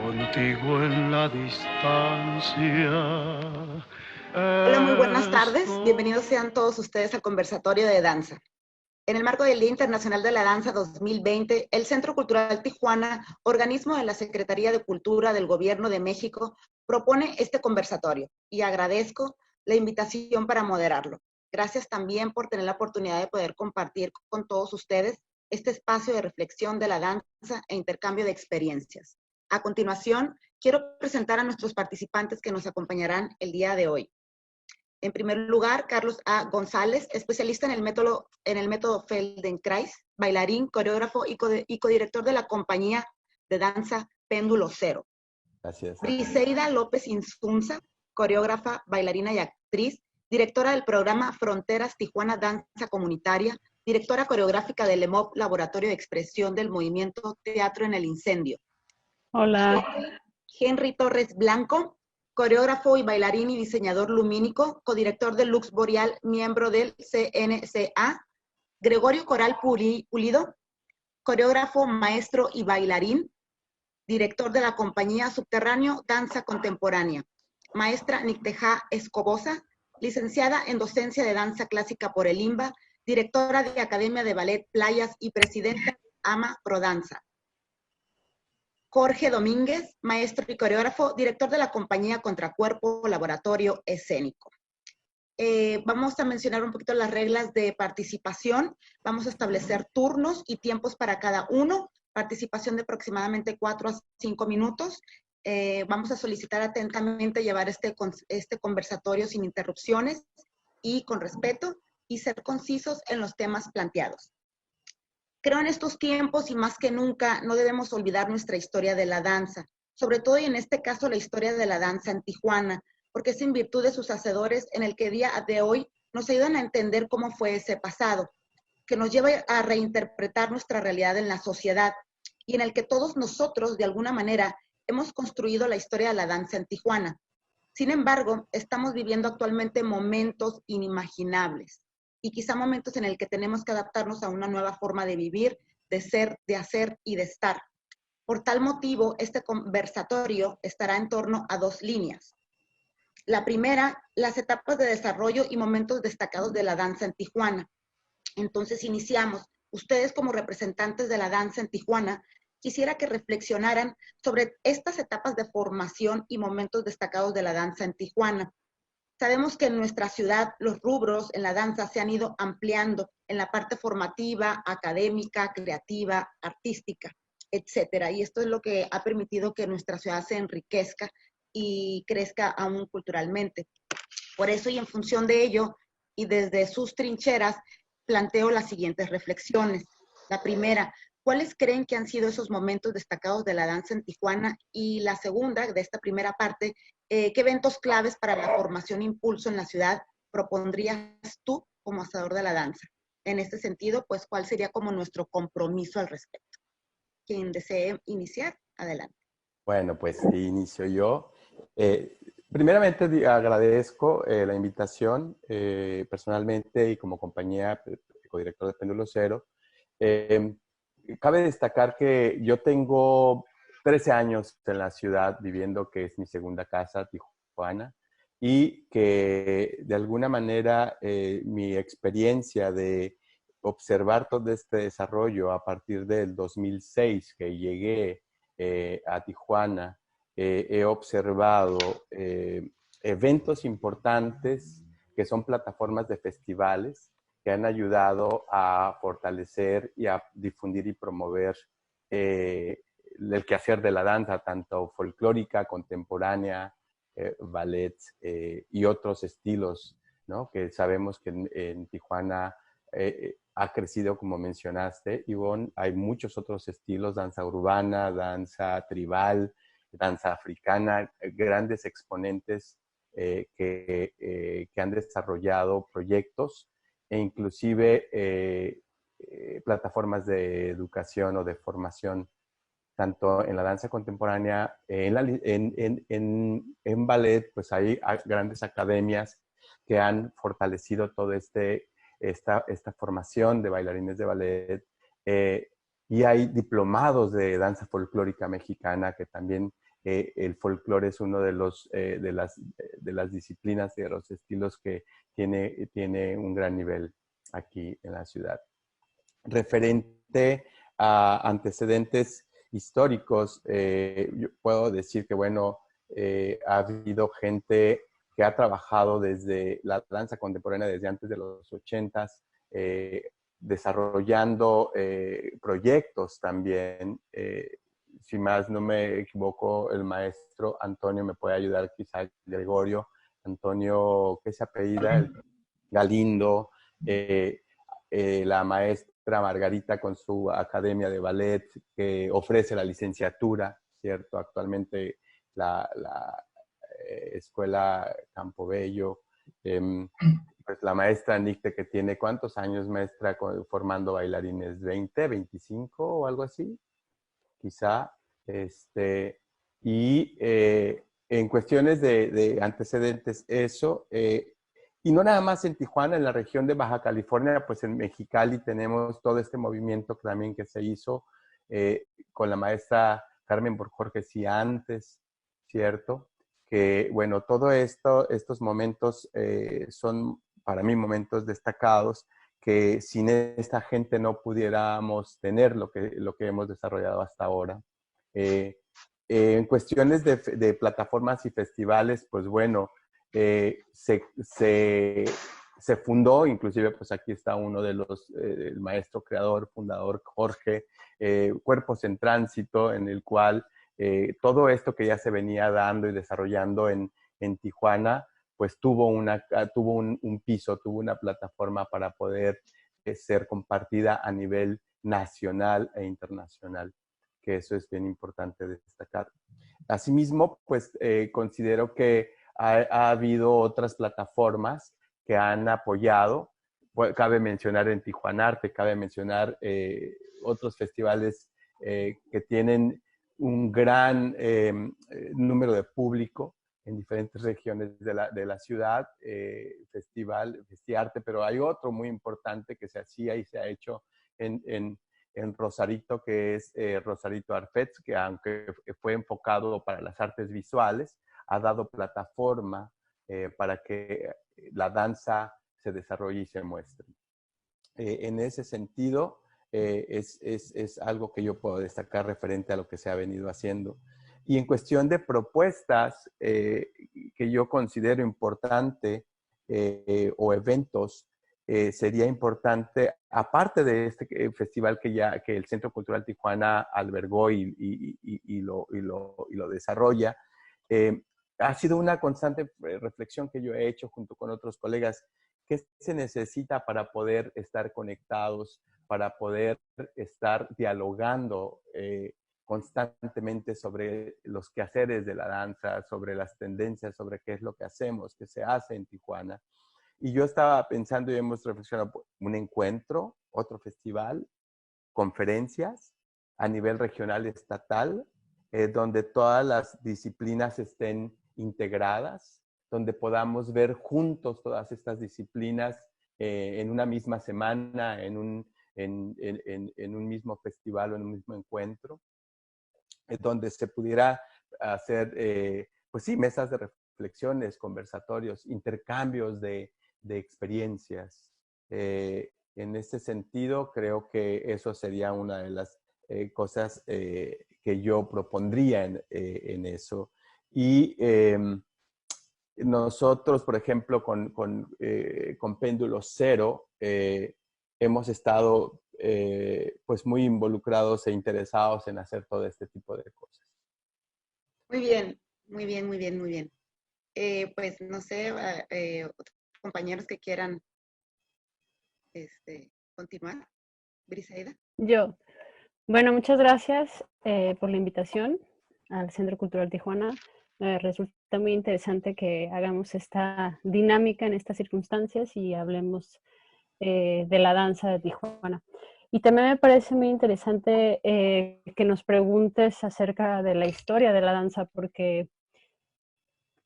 contigo en la distancia. Hola, muy buenas tardes. Bienvenidos sean todos ustedes al conversatorio de danza. En el marco del Día Internacional de la Danza 2020, el Centro Cultural Tijuana, organismo de la Secretaría de Cultura del Gobierno de México, propone este conversatorio y agradezco la invitación para moderarlo. Gracias también por tener la oportunidad de poder compartir con todos ustedes este espacio de reflexión de la danza e intercambio de experiencias. A continuación, quiero presentar a nuestros participantes que nos acompañarán el día de hoy. En primer lugar, Carlos A. González, especialista en el método Feldenkrais, bailarín, coreógrafo y codirector de la compañía de danza Péndulo Cero. Gracias. Briseida López Insunza, coreógrafa, bailarina y actriz, directora del programa Fronteras Tijuana Danza Comunitaria, directora coreográfica del EMOP Laboratorio de Expresión del Movimiento Teatro en el Incendio. Hola. Henry Torres Blanco, coreógrafo y bailarín y diseñador lumínico, codirector del Lux Boreal, miembro del CNCA. Gregorio Coral Pulido, coreógrafo, maestro y bailarín, director de la compañía Subterráneo Danza Contemporánea. Maestra Nicteja Escobosa, licenciada en docencia de danza clásica por el IMBA, directora de Academia de Ballet Playas y presidenta de AMA Prodanza. Jorge Domínguez, maestro y coreógrafo, director de la compañía Contracuerpo Laboratorio Escénico. Vamos a mencionar un poquito las reglas de participación. Vamos a establecer turnos y tiempos para cada uno. Participación de aproximadamente 4 a 5 minutos. Vamos a solicitar atentamente llevar este conversatorio sin interrupciones y con respeto y ser concisos en los temas planteados. Creo en estos tiempos y más que nunca no debemos olvidar nuestra historia de la danza, sobre todo y en este caso la historia de la danza en Tijuana, porque es en virtud de sus hacedores en el que día de hoy nos ayudan a entender cómo fue ese pasado, que nos lleva a reinterpretar nuestra realidad en la sociedad y en el que todos nosotros de alguna manera hemos construido la historia de la danza en Tijuana. Sin embargo, estamos viviendo actualmente momentos inimaginables y quizá momentos en el que tenemos que adaptarnos a una nueva forma de vivir, de ser, de hacer y de estar. Por tal motivo, este conversatorio estará en torno a 2 líneas. La primera, las etapas de desarrollo y momentos destacados de la danza en Tijuana. Entonces iniciamos. Ustedes como representantes de la danza en Tijuana, quisiera que reflexionaran sobre estas etapas de formación y momentos destacados de la danza en Tijuana. Sabemos que en nuestra ciudad los rubros en la danza se han ido ampliando en la parte formativa, académica, creativa, artística, etcétera. Y esto es lo que ha permitido que nuestra ciudad se enriquezca y crezca aún culturalmente. Por eso y en función de ello, y desde sus trincheras, planteo las siguientes reflexiones. La primera, ¿cuáles creen que han sido esos momentos destacados de la danza en Tijuana? Y la segunda, de esta primera parte, ¿qué eventos claves para la formación e impulso en la ciudad propondrías tú como hacedor de la danza? En este sentido, pues, ¿cuál sería como nuestro compromiso al respecto? Quien desee iniciar, adelante. Bueno, pues inicio yo. Primeramente agradezco la invitación personalmente y como compañía, codirector de Péndulo Cero. Cabe destacar que yo tengo 13 años en la ciudad viviendo, que es mi segunda casa, Tijuana, y que de alguna manera mi experiencia de observar todo este desarrollo a partir del 2006 que llegué a Tijuana, he observado eventos importantes que son plataformas de festivales que han ayudado a fortalecer y a difundir y promover el quehacer de la danza, tanto folclórica, contemporánea, ballet y otros estilos, ¿no? Que sabemos que en Tijuana ha crecido, como mencionaste, Ivonne. Hay muchos otros estilos, danza urbana, danza tribal, danza africana, grandes exponentes que han desarrollado proyectos e inclusive plataformas de educación o de formación, tanto en la danza contemporánea, en ballet, pues hay grandes academias que han fortalecido todo esta formación de bailarines de ballet. y hay diplomados de danza folclórica mexicana, que también el folclore es uno de las disciplinas, de los estilos que tiene un gran nivel aquí en la ciudad. Referente a antecedentes históricos, yo puedo decir que, bueno, ha habido gente que ha trabajado desde la danza contemporánea desde antes de los 80s, desarrollando proyectos también. Si más no me equivoco, el maestro Antonio me puede ayudar, quizá Gregorio, Antonio, ¿qué se apellida? Galindo, la maestra Margarita con su academia de ballet que ofrece la licenciatura, ¿cierto? Actualmente la Escuela Campobello, pues la maestra Nicte, que tiene ¿cuántos años maestra formando bailarines? ¿20, 25 o algo así? Quizá. Y en cuestiones de antecedentes, eso, y no nada más en Tijuana, en la región de Baja California, pues en Mexicali tenemos todo este movimiento también que se hizo con la maestra Carmen Borjorges y antes, ¿cierto? Que, bueno, todo esto, estos momentos son para mí momentos destacados que sin esta gente no pudiéramos tener lo que hemos desarrollado hasta ahora. Eh, en cuestiones de plataformas y festivales, pues bueno, se fundó, inclusive pues aquí está uno de los, el maestro creador, fundador Jorge, Cuerpos en Tránsito, en el cual todo esto que ya se venía dando y desarrollando en Tijuana, pues tuvo un piso, tuvo una plataforma para poder ser compartida a nivel nacional e internacional, que eso es bien importante destacar. Asimismo, pues considero que ha habido otras plataformas que han apoyado. Cabe mencionar en Tijuana Arte, cabe mencionar otros festivales que tienen un gran número de público en diferentes regiones de la ciudad, Festiarte, pero hay otro muy importante que se hacía y se ha hecho en Rosarito, que es Rosarito Arfets, que aunque fue enfocado para las artes visuales, ha dado plataforma para que la danza se desarrolle y se muestre. En ese sentido, es algo que yo puedo destacar referente a lo que se ha venido haciendo. Y en cuestión de propuestas que yo considero importante o eventos, sería importante, aparte de este festival que el Centro Cultural Tijuana albergó y lo desarrolla, ha sido una constante reflexión que yo he hecho junto con otros colegas. ¿Qué se necesita para poder estar conectados, para poder estar dialogando constantemente sobre los quehaceres de la danza, sobre las tendencias, sobre qué es lo que hacemos, qué se hace en Tijuana? Y yo estaba pensando y hemos reflexionado un encuentro, otro festival, conferencias a nivel regional, estatal, donde todas las disciplinas estén integradas, donde podamos ver juntos todas estas disciplinas en una misma semana, en un mismo festival o en un mismo encuentro, donde se pudiera hacer, pues sí, mesas de reflexiones, conversatorios, intercambios de experiencias. En ese sentido, creo que eso sería una de las cosas que yo propondría en eso. Y nosotros, por ejemplo, con Péndulo Cero, hemos estado pues muy involucrados e interesados en hacer todo este tipo de cosas. Muy bien, muy bien, muy bien, muy bien. Pues no sé, otros compañeros que quieran continuar. Briseida. Yo. Bueno, muchas gracias por la invitación al Centro Cultural Tijuana. Resulta muy interesante que hagamos esta dinámica en estas circunstancias y hablemos de la danza de Tijuana. Y también me parece muy interesante que nos preguntes acerca de la historia de la danza, porque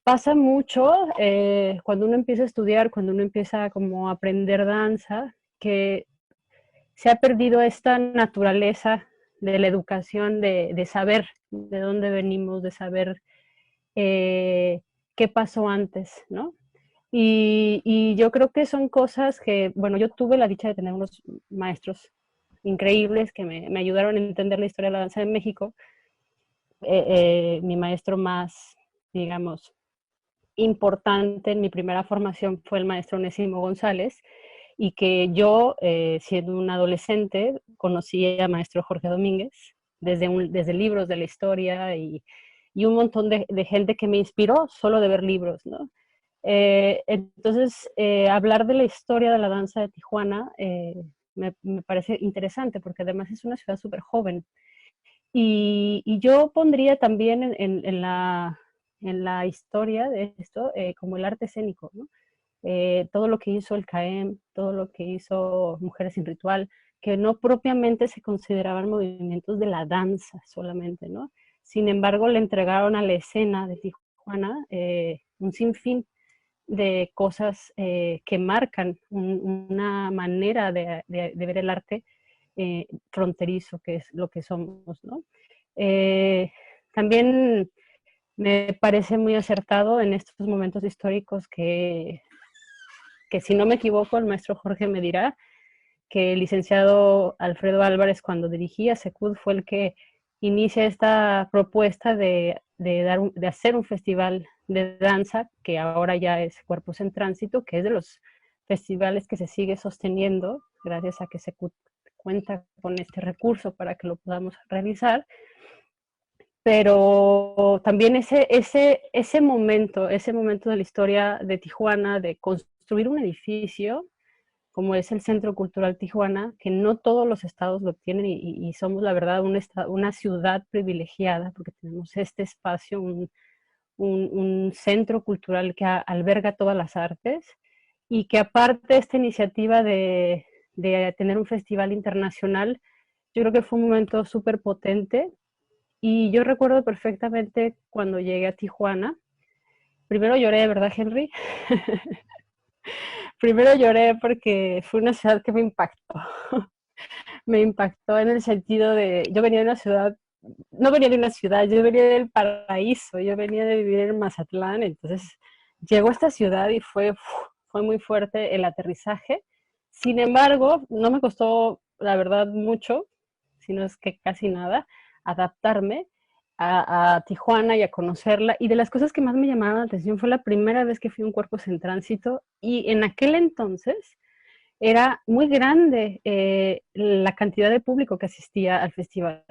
pasa mucho cuando uno empieza a estudiar, cuando uno empieza como a aprender danza, que se ha perdido esta naturaleza de la educación, de saber de dónde venimos, de saber qué pasó antes, ¿no? Y yo creo que son cosas que, bueno, yo tuve la dicha de tener unos maestros increíbles que me ayudaron a entender la historia de la danza en México. Mi maestro más, digamos, importante en mi primera formación fue el maestro Onésimo González, y que yo, siendo un adolescente, conocí al maestro Jorge Domínguez desde libros de la historia y un montón de gente que me inspiró solo de ver libros, ¿no? Entonces, hablar de la historia de la danza de Tijuana me parece interesante porque además es una ciudad súper joven. Y yo pondría también en la historia de esto como el arte escénico, ¿no? Todo lo que hizo el CAEM, todo lo que hizo Mujeres sin Ritual, que no propiamente se consideraban movimientos de la danza solamente, ¿no? Sin embargo, le entregaron a la escena de Tijuana un sinfín de cosas que marcan una manera de ver el arte fronterizo, que es lo que somos, ¿no? Eh, También me parece muy acertado en estos momentos históricos que si no me equivoco, el maestro Jorge me dirá que el licenciado Alfredo Álvarez, cuando dirigía SECUD, fue el que inicia esta propuesta de hacer un festival de danza, que ahora ya es Cuerpos en Tránsito, que es de los festivales que se sigue sosteniendo gracias a que SECUD cuenta con este recurso para que lo podamos realizar. Pero también ese momento de la historia de Tijuana, de construir un edificio, como es el Centro Cultural Tijuana, que no todos los estados lo tienen y somos, la verdad, una ciudad privilegiada, porque tenemos este espacio, un centro cultural que alberga todas las artes, y que aparte de esta iniciativa de tener un festival internacional, yo creo que fue un momento súper potente. Y yo recuerdo perfectamente cuando llegué a Tijuana. Primero lloré, ¿verdad, Henry? Primero lloré porque fue una ciudad que me impactó. Me impactó en el sentido de, yo venía de una ciudad, no venía de una ciudad, yo venía del paraíso, yo venía de vivir en Mazatlán, entonces llegó a esta ciudad y fue muy fuerte el aterrizaje. Sin embargo, no me costó, la verdad, mucho, sino es que casi nada, adaptarme a Tijuana y a conocerla. Y de las cosas que más me llamaron la atención fue la primera vez que fui a un Cuerpos en Tránsito, y en aquel entonces era muy grande la cantidad de público que asistía al festival,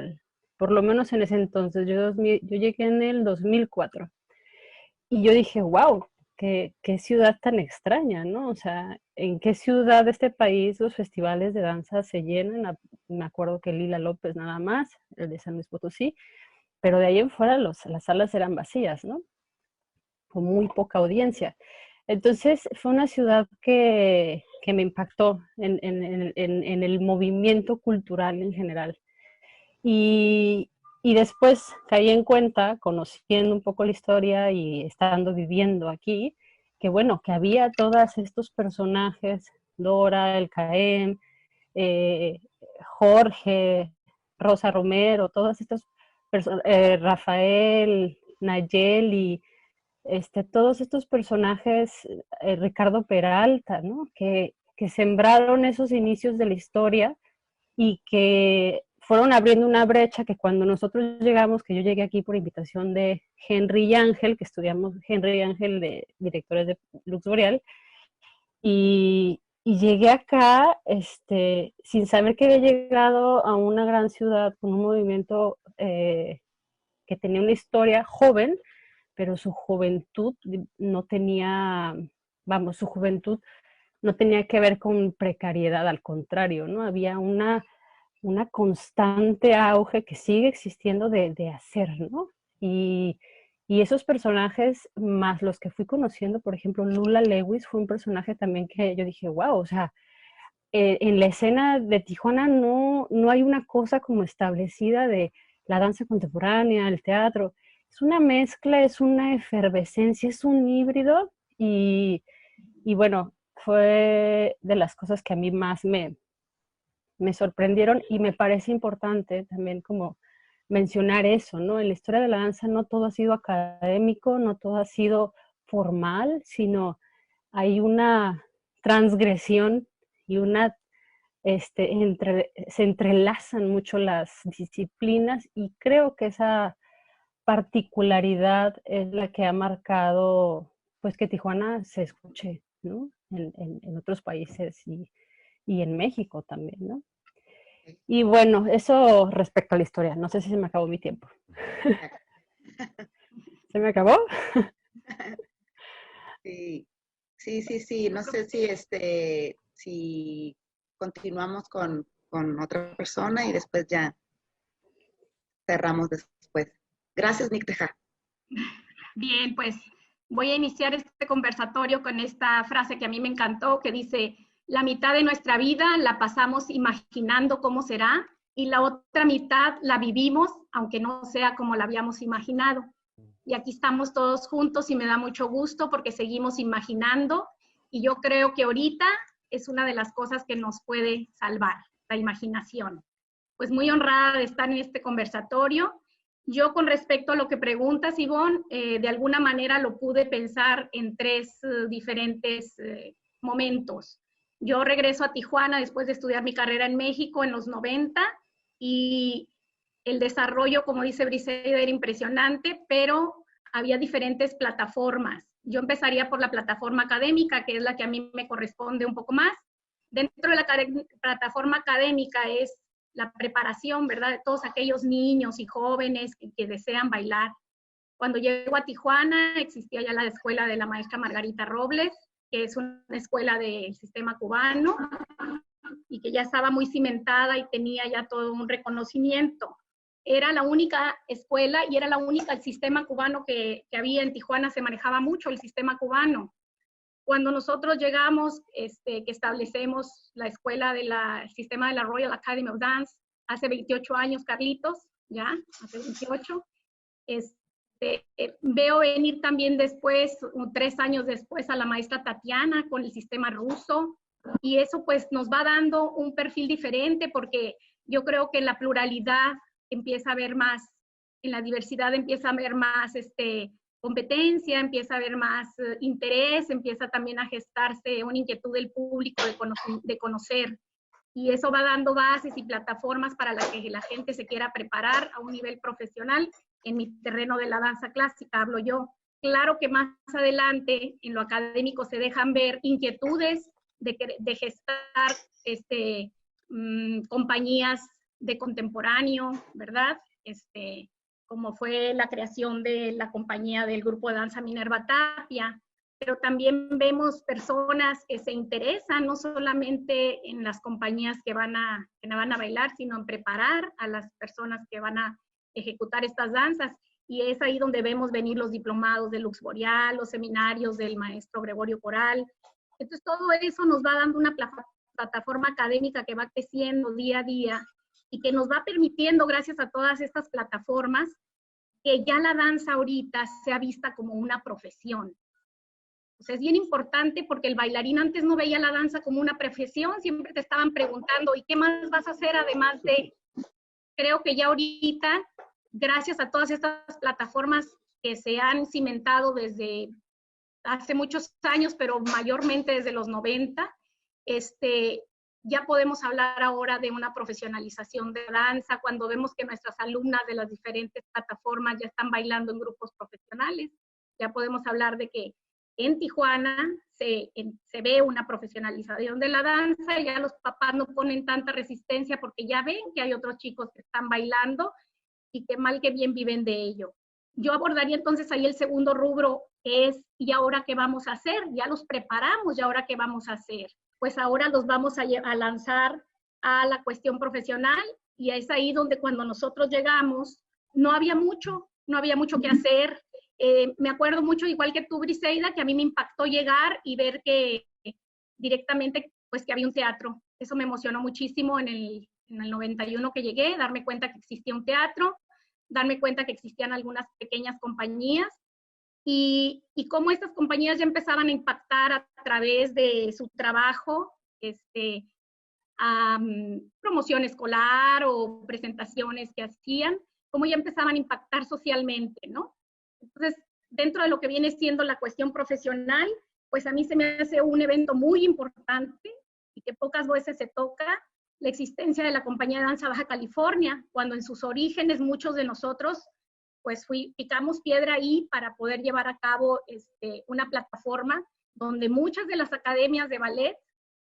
por lo menos en ese entonces. Yo llegué en el 2004 y yo dije, wow, qué ciudad tan extraña, ¿no? O sea, ¿en qué ciudad de este país los festivales de danza se llenan? Me acuerdo que Lila López nada más, el de San Luis Potosí, pero de ahí en fuera las salas eran vacías, ¿no? Con muy poca audiencia. Entonces fue una ciudad que me impactó en el movimiento cultural en general. Y después caí en cuenta, conociendo un poco la historia y estando viviendo aquí, que bueno, que había todos estos personajes, Dora, el Caem, eh, Jorge, Rosa Romero, todos estos Rafael, Nayeli, todos estos personajes, Ricardo Peralta, ¿no? Que sembraron esos inicios de la historia y que fueron abriendo una brecha que cuando nosotros llegamos, que yo llegué aquí por invitación de Henry y Ángel, que estudiamos Henry y Ángel de directores de Lux Boreal, y llegué acá sin saber que había llegado a una gran ciudad con un movimiento que tenía una historia joven, pero su juventud no tenía, vamos, su juventud no tenía que ver con precariedad, al contrario, ¿no? Había una constante auge que sigue existiendo de hacer, ¿no? Y esos personajes, más los que fui conociendo, por ejemplo, Lula Lewis fue un personaje también que yo dije, wow, o sea, en la escena de Tijuana no hay una cosa como establecida de la danza contemporánea, el teatro. Es una mezcla, es una efervescencia, es un híbrido y bueno, fue de las cosas que a mí más me sorprendieron y me parece importante también como mencionar eso, ¿no? En la historia de la danza no todo ha sido académico, no todo ha sido formal, sino hay una transgresión y una, se entrelazan mucho las disciplinas y creo que esa particularidad es la que ha marcado, pues, que Tijuana se escuche, ¿no? En otros países y en México también, ¿no? Y bueno, eso respecto a la historia. No sé si se me acabó mi tiempo. ¿Se me acabó? Sí, sí. No sé si continuamos con otra persona y después ya cerramos después. Gracias, Nicteja. Bien, pues voy a iniciar este conversatorio con esta frase que a mí me encantó, que dice: la mitad de nuestra vida la pasamos imaginando cómo será y la otra mitad la vivimos, aunque no sea como la habíamos imaginado. Y aquí estamos todos juntos y me da mucho gusto porque seguimos imaginando y yo creo que ahorita es una de las cosas que nos puede salvar, la imaginación. Pues muy honrada de estar en este conversatorio. Yo con respecto a lo que preguntas, Ivonne, de alguna manera lo pude pensar en tres diferentes momentos. Yo regreso a Tijuana después de estudiar mi carrera en México en los 90 y el desarrollo, como dice Briseida, era impresionante, pero había diferentes plataformas. Yo empezaría por la plataforma académica, que es la que a mí me corresponde un poco más. Dentro de la plataforma académica es la preparación, ¿verdad?, de todos aquellos niños y jóvenes que desean bailar. Cuando llego a Tijuana, existía ya la escuela de la maestra Margarita Robles, que es una escuela del sistema cubano, y que ya estaba muy cimentada y tenía ya todo un reconocimiento. Era la única escuela y era la única, el sistema cubano que había en Tijuana, se manejaba mucho el sistema cubano. Cuando nosotros llegamos, que establecemos la escuela del sistema de la Royal Academy of Dance, hace 28 años, Carlitos, ya, hace 28, veo venir también después, 3 años después, a la maestra Tatiana con el sistema ruso, y eso pues nos va dando un perfil diferente, porque yo creo que en la pluralidad empieza a haber más, en la diversidad empieza a haber más competencia, empieza a haber más interés, empieza también a gestarse una inquietud del público de conocer, y eso va dando bases y plataformas para la que la gente se quiera preparar a un nivel profesional. En mi terreno de la danza clásica hablo yo. Claro que más adelante en lo académico se dejan ver inquietudes de gestar compañías de contemporáneo, ¿verdad? Como fue la creación de la compañía del grupo de danza Minerva Tapia, pero también vemos personas que se interesan no solamente en las compañías que van a bailar, sino en preparar a las personas que van a ejecutar estas danzas, y es ahí donde vemos venir los diplomados de Lux Boreal, los seminarios del maestro Gregorio Coral. Entonces todo eso nos va dando una plataforma académica que va creciendo día a día y que nos va permitiendo, gracias a todas estas plataformas, que ya la danza ahorita sea vista como una profesión. O sea, es bien importante porque el bailarín antes no veía la danza como una profesión, siempre te estaban preguntando, ¿y qué más vas a hacer además de...? Creo que ya ahorita, gracias a todas estas plataformas que se han cimentado desde hace muchos años, pero mayormente desde los 90, ya podemos hablar ahora de una profesionalización de danza, cuando vemos que nuestras alumnas de las diferentes plataformas ya están bailando en grupos profesionales. Ya podemos hablar de que en Tijuana se ve una profesionalización de la danza, y ya los papás no ponen tanta resistencia porque ya ven que hay otros chicos que están bailando y que mal que bien viven de ello. Yo abordaría entonces ahí el segundo rubro, que es, ¿y ahora qué vamos a hacer? Ya los preparamos, ¿y ahora qué vamos a hacer? Pues ahora los vamos a lanzar a la cuestión profesional, y es ahí donde cuando nosotros llegamos no había mucho que hacer. Me acuerdo mucho, igual que tú, Briseida, que a mí me impactó llegar y ver que directamente, pues que había un teatro. Eso me emocionó muchísimo en el 91 que llegué, darme cuenta que existía un teatro, darme cuenta que existían algunas pequeñas compañías, y cómo estas compañías ya empezaban a impactar a través de su trabajo, a promoción escolar o presentaciones que hacían, cómo ya empezaban a impactar socialmente, ¿no? Entonces, dentro de lo que viene siendo la cuestión profesional, pues a mí se me hace un evento muy importante y que pocas veces se toca, la existencia de la Compañía de Danza Baja California, cuando en sus orígenes muchos de nosotros pues picamos piedra ahí para poder llevar a cabo una plataforma donde muchas de las academias de ballet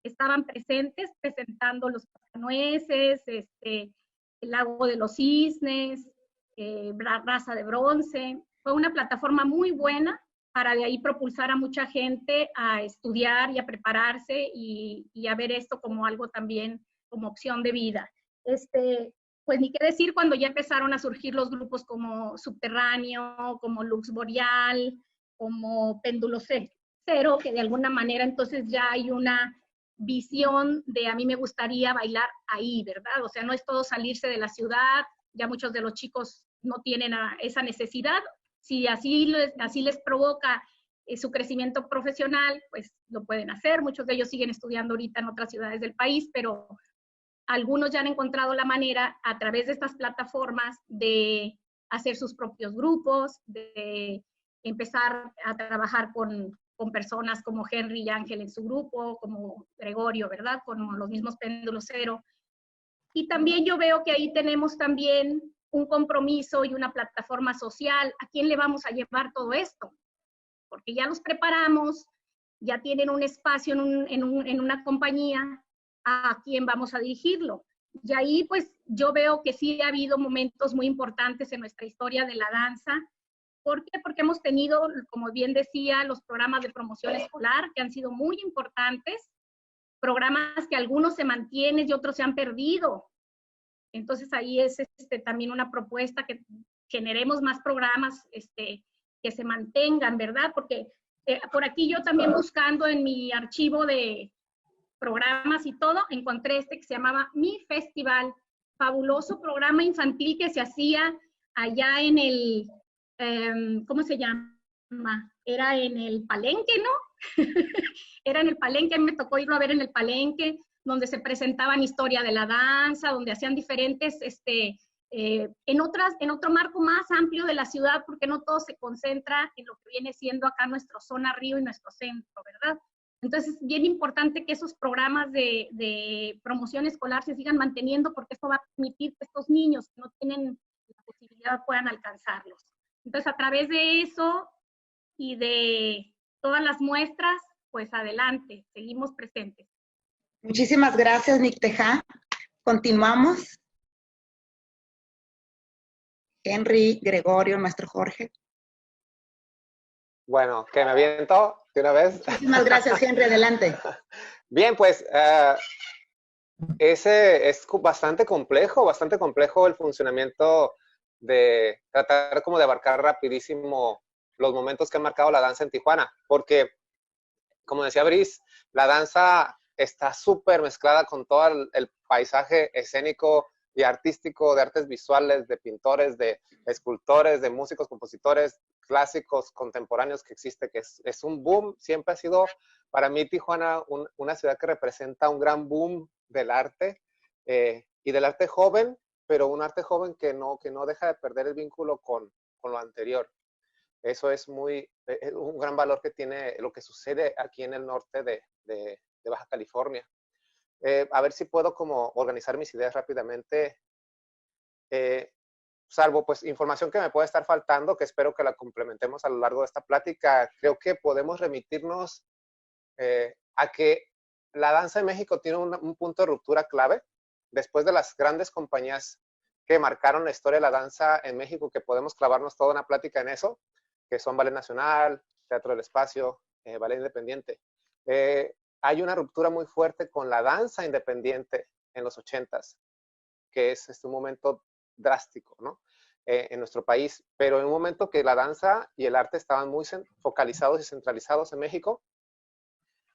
estaban presentes presentando los Cascanueces, el Lago de los Cisnes, Raza de Bronce. Fue una plataforma muy buena para de ahí propulsar a mucha gente a estudiar y a prepararse y a ver esto como algo también, como opción de vida. Pues ni qué decir cuando ya empezaron a surgir los grupos como Subterráneo, como Lux Boreal, como Péndulo Cero, que de alguna manera entonces ya hay una visión de a mí me gustaría bailar ahí, ¿verdad? O sea, no es todo salirse de la ciudad, ya muchos de los chicos no tienen esa necesidad. Si así les provoca su crecimiento profesional, pues lo pueden hacer. Muchos de ellos siguen estudiando ahorita en otras ciudades del país, pero algunos ya han encontrado la manera a través de estas plataformas de hacer sus propios grupos, de empezar a trabajar con personas como Henry y Ángel en su grupo, como Gregorio, ¿verdad? Como los mismos Péndulo Cero. Y también yo veo que ahí tenemos también un compromiso y una plataforma social. ¿A quién le vamos a llevar todo esto? Porque ya los preparamos, ya tienen un espacio en una compañía, ¿a quién vamos a dirigirlo? Y ahí pues yo veo que sí ha habido momentos muy importantes en nuestra historia de la danza. ¿Por qué? Porque hemos tenido, como bien decía, los programas de promoción escolar que han sido muy importantes, programas que algunos se mantienen y otros se han perdido. Entonces ahí es también una propuesta que generemos más programas que se mantengan, ¿verdad? Porque por aquí yo también buscando en mi archivo de programas y todo, encontré que se llamaba Mi Festival, fabuloso programa infantil que se hacía allá en el, ¿cómo se llama? Era en el Palenque, ¿no? Era en el Palenque, me tocó irlo a ver en el Palenque, donde se presentaban historia de la danza, donde hacían diferentes, en otro marco más amplio de la ciudad, porque no todo se concentra en lo que viene siendo acá nuestra zona río y nuestro centro, ¿verdad? Entonces, es bien importante que esos programas de promoción escolar se sigan manteniendo, porque esto va a permitir que estos niños que no tienen la posibilidad puedan alcanzarlos. Entonces, a través de eso y de todas las muestras, pues adelante, seguimos presentes. Muchísimas gracias, Nicteja. Continuamos. Henry, Gregorio, maestro Jorge. Bueno, que me aviento de una vez. Muchísimas gracias, Henry, adelante. Bien, pues ese es bastante complejo el funcionamiento de tratar como de abarcar rapidísimo los momentos que ha marcado la danza en Tijuana, porque, como decía Brice, la danza está súper mezclada con todo el paisaje escénico y artístico, de artes visuales, de pintores, de escultores, de músicos, compositores, clásicos, contemporáneos que existe, que es un boom. Siempre ha sido para mí Tijuana una ciudad que representa un gran boom del arte y del arte joven, pero un arte joven que no deja de perder el vínculo con lo anterior. Eso es un gran valor que tiene lo que sucede aquí en el norte de Baja California. A ver si puedo como organizar mis ideas rápidamente. Salvo pues información que me puede estar faltando, que espero que la complementemos a lo largo de esta plática, creo que podemos remitirnos a que la danza en México tiene un punto de ruptura clave, después de las grandes compañías que marcaron la historia de la danza en México, que podemos clavarnos toda una plática en eso, que son Ballet Nacional, Teatro del Espacio, Ballet Independiente. Hay una ruptura muy fuerte con la danza independiente en los 80s, que es un momento drástico, ¿no? En nuestro país, pero en un momento que la danza y el arte estaban muy focalizados y centralizados en México,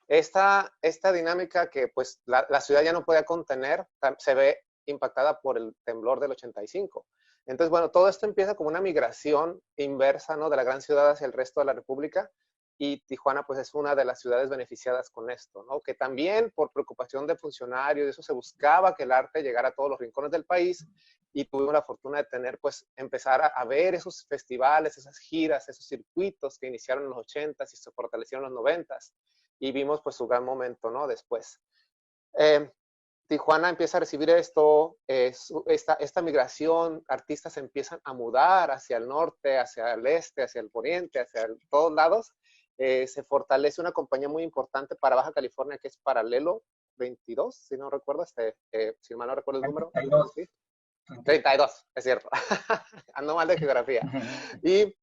esta dinámica que pues la ciudad ya no podía contener, se ve impactada por el temblor del 85. Entonces, bueno, todo esto empieza como una migración inversa, ¿no? De la gran ciudad hacia el resto de la República, y Tijuana pues es una de las ciudades beneficiadas con esto, ¿no? Que también por preocupación de funcionarios, eso se buscaba que el arte llegara a todos los rincones del país y tuvimos la fortuna de tener pues empezar a ver esos festivales, esas giras, esos circuitos que iniciaron en los 80s y se fortalecieron en los 90s y vimos pues su gran momento, ¿no? Después. Tijuana empieza a recibir esto, esta migración, artistas empiezan a mudar hacia el norte, hacia el este, hacia el poniente, todos lados. Se fortalece una compañía muy importante para Baja California que es Paralelo 22, si no recuerdo, si mal no recuerdo el número. 32. ¿Sí? 32, es cierto. Ando mal de geografía. Y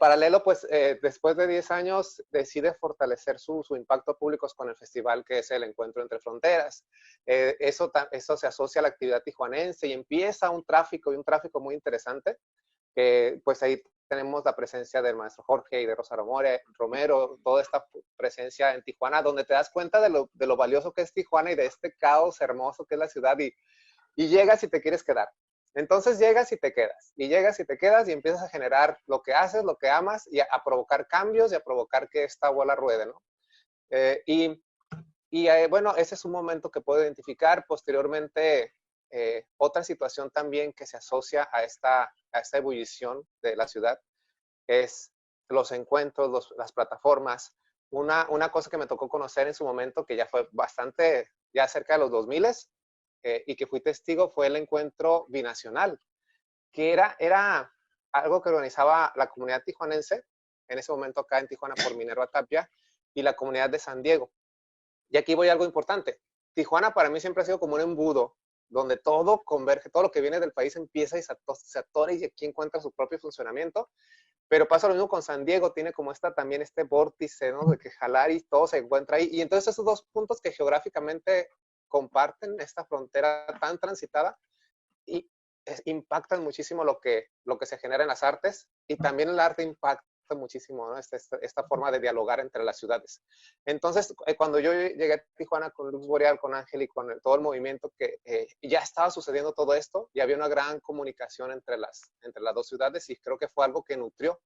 Paralelo, pues después de 10 años decide fortalecer su impacto público con el festival que es el Encuentro Entre Fronteras. Eso se asocia a la actividad tijuanense y empieza un tráfico muy interesante. Pues ahí tenemos la presencia del maestro Jorge y de Rosa Romero, toda esta presencia en Tijuana, donde te das cuenta de lo valioso que es Tijuana y de este caos hermoso que es la ciudad y llegas y te quieres quedar. Entonces llegas y te quedas, y empiezas a generar lo que haces, lo que amas, y a provocar cambios y a provocar que esta bola ruede, ¿no? Bueno, ese es un momento que puedo identificar. Posteriormente, otra situación también que se asocia a esta ebullición de la ciudad es los encuentros, las plataformas. Una cosa que me tocó conocer en su momento, que ya fue bastante, ya cerca de los 2000s, y que fui testigo, fue el encuentro binacional, que era algo que organizaba la comunidad tijuanense, en ese momento acá en Tijuana por Minerva Tapia, y la comunidad de San Diego. Y aquí voy a algo importante. Tijuana para mí siempre ha sido como un embudo, donde todo converge, todo lo que viene del país empieza y se atora y aquí encuentra su propio funcionamiento. Pero pasa lo mismo con San Diego, tiene como también este vórtice, ¿no? De que jalar y todo se encuentra ahí. Y entonces esos dos puntos que geográficamente comparten esta frontera tan transitada y impactan muchísimo lo que se genera en las artes, y también el arte impacta muchísimo, ¿no? Esta forma de dialogar entre las ciudades. Entonces, cuando yo llegué a Tijuana con Lux Boreal, con Ángel y con todo el movimiento, que ya estaba sucediendo todo esto, y había una gran comunicación entre las dos ciudades, y creo que fue algo que nutrió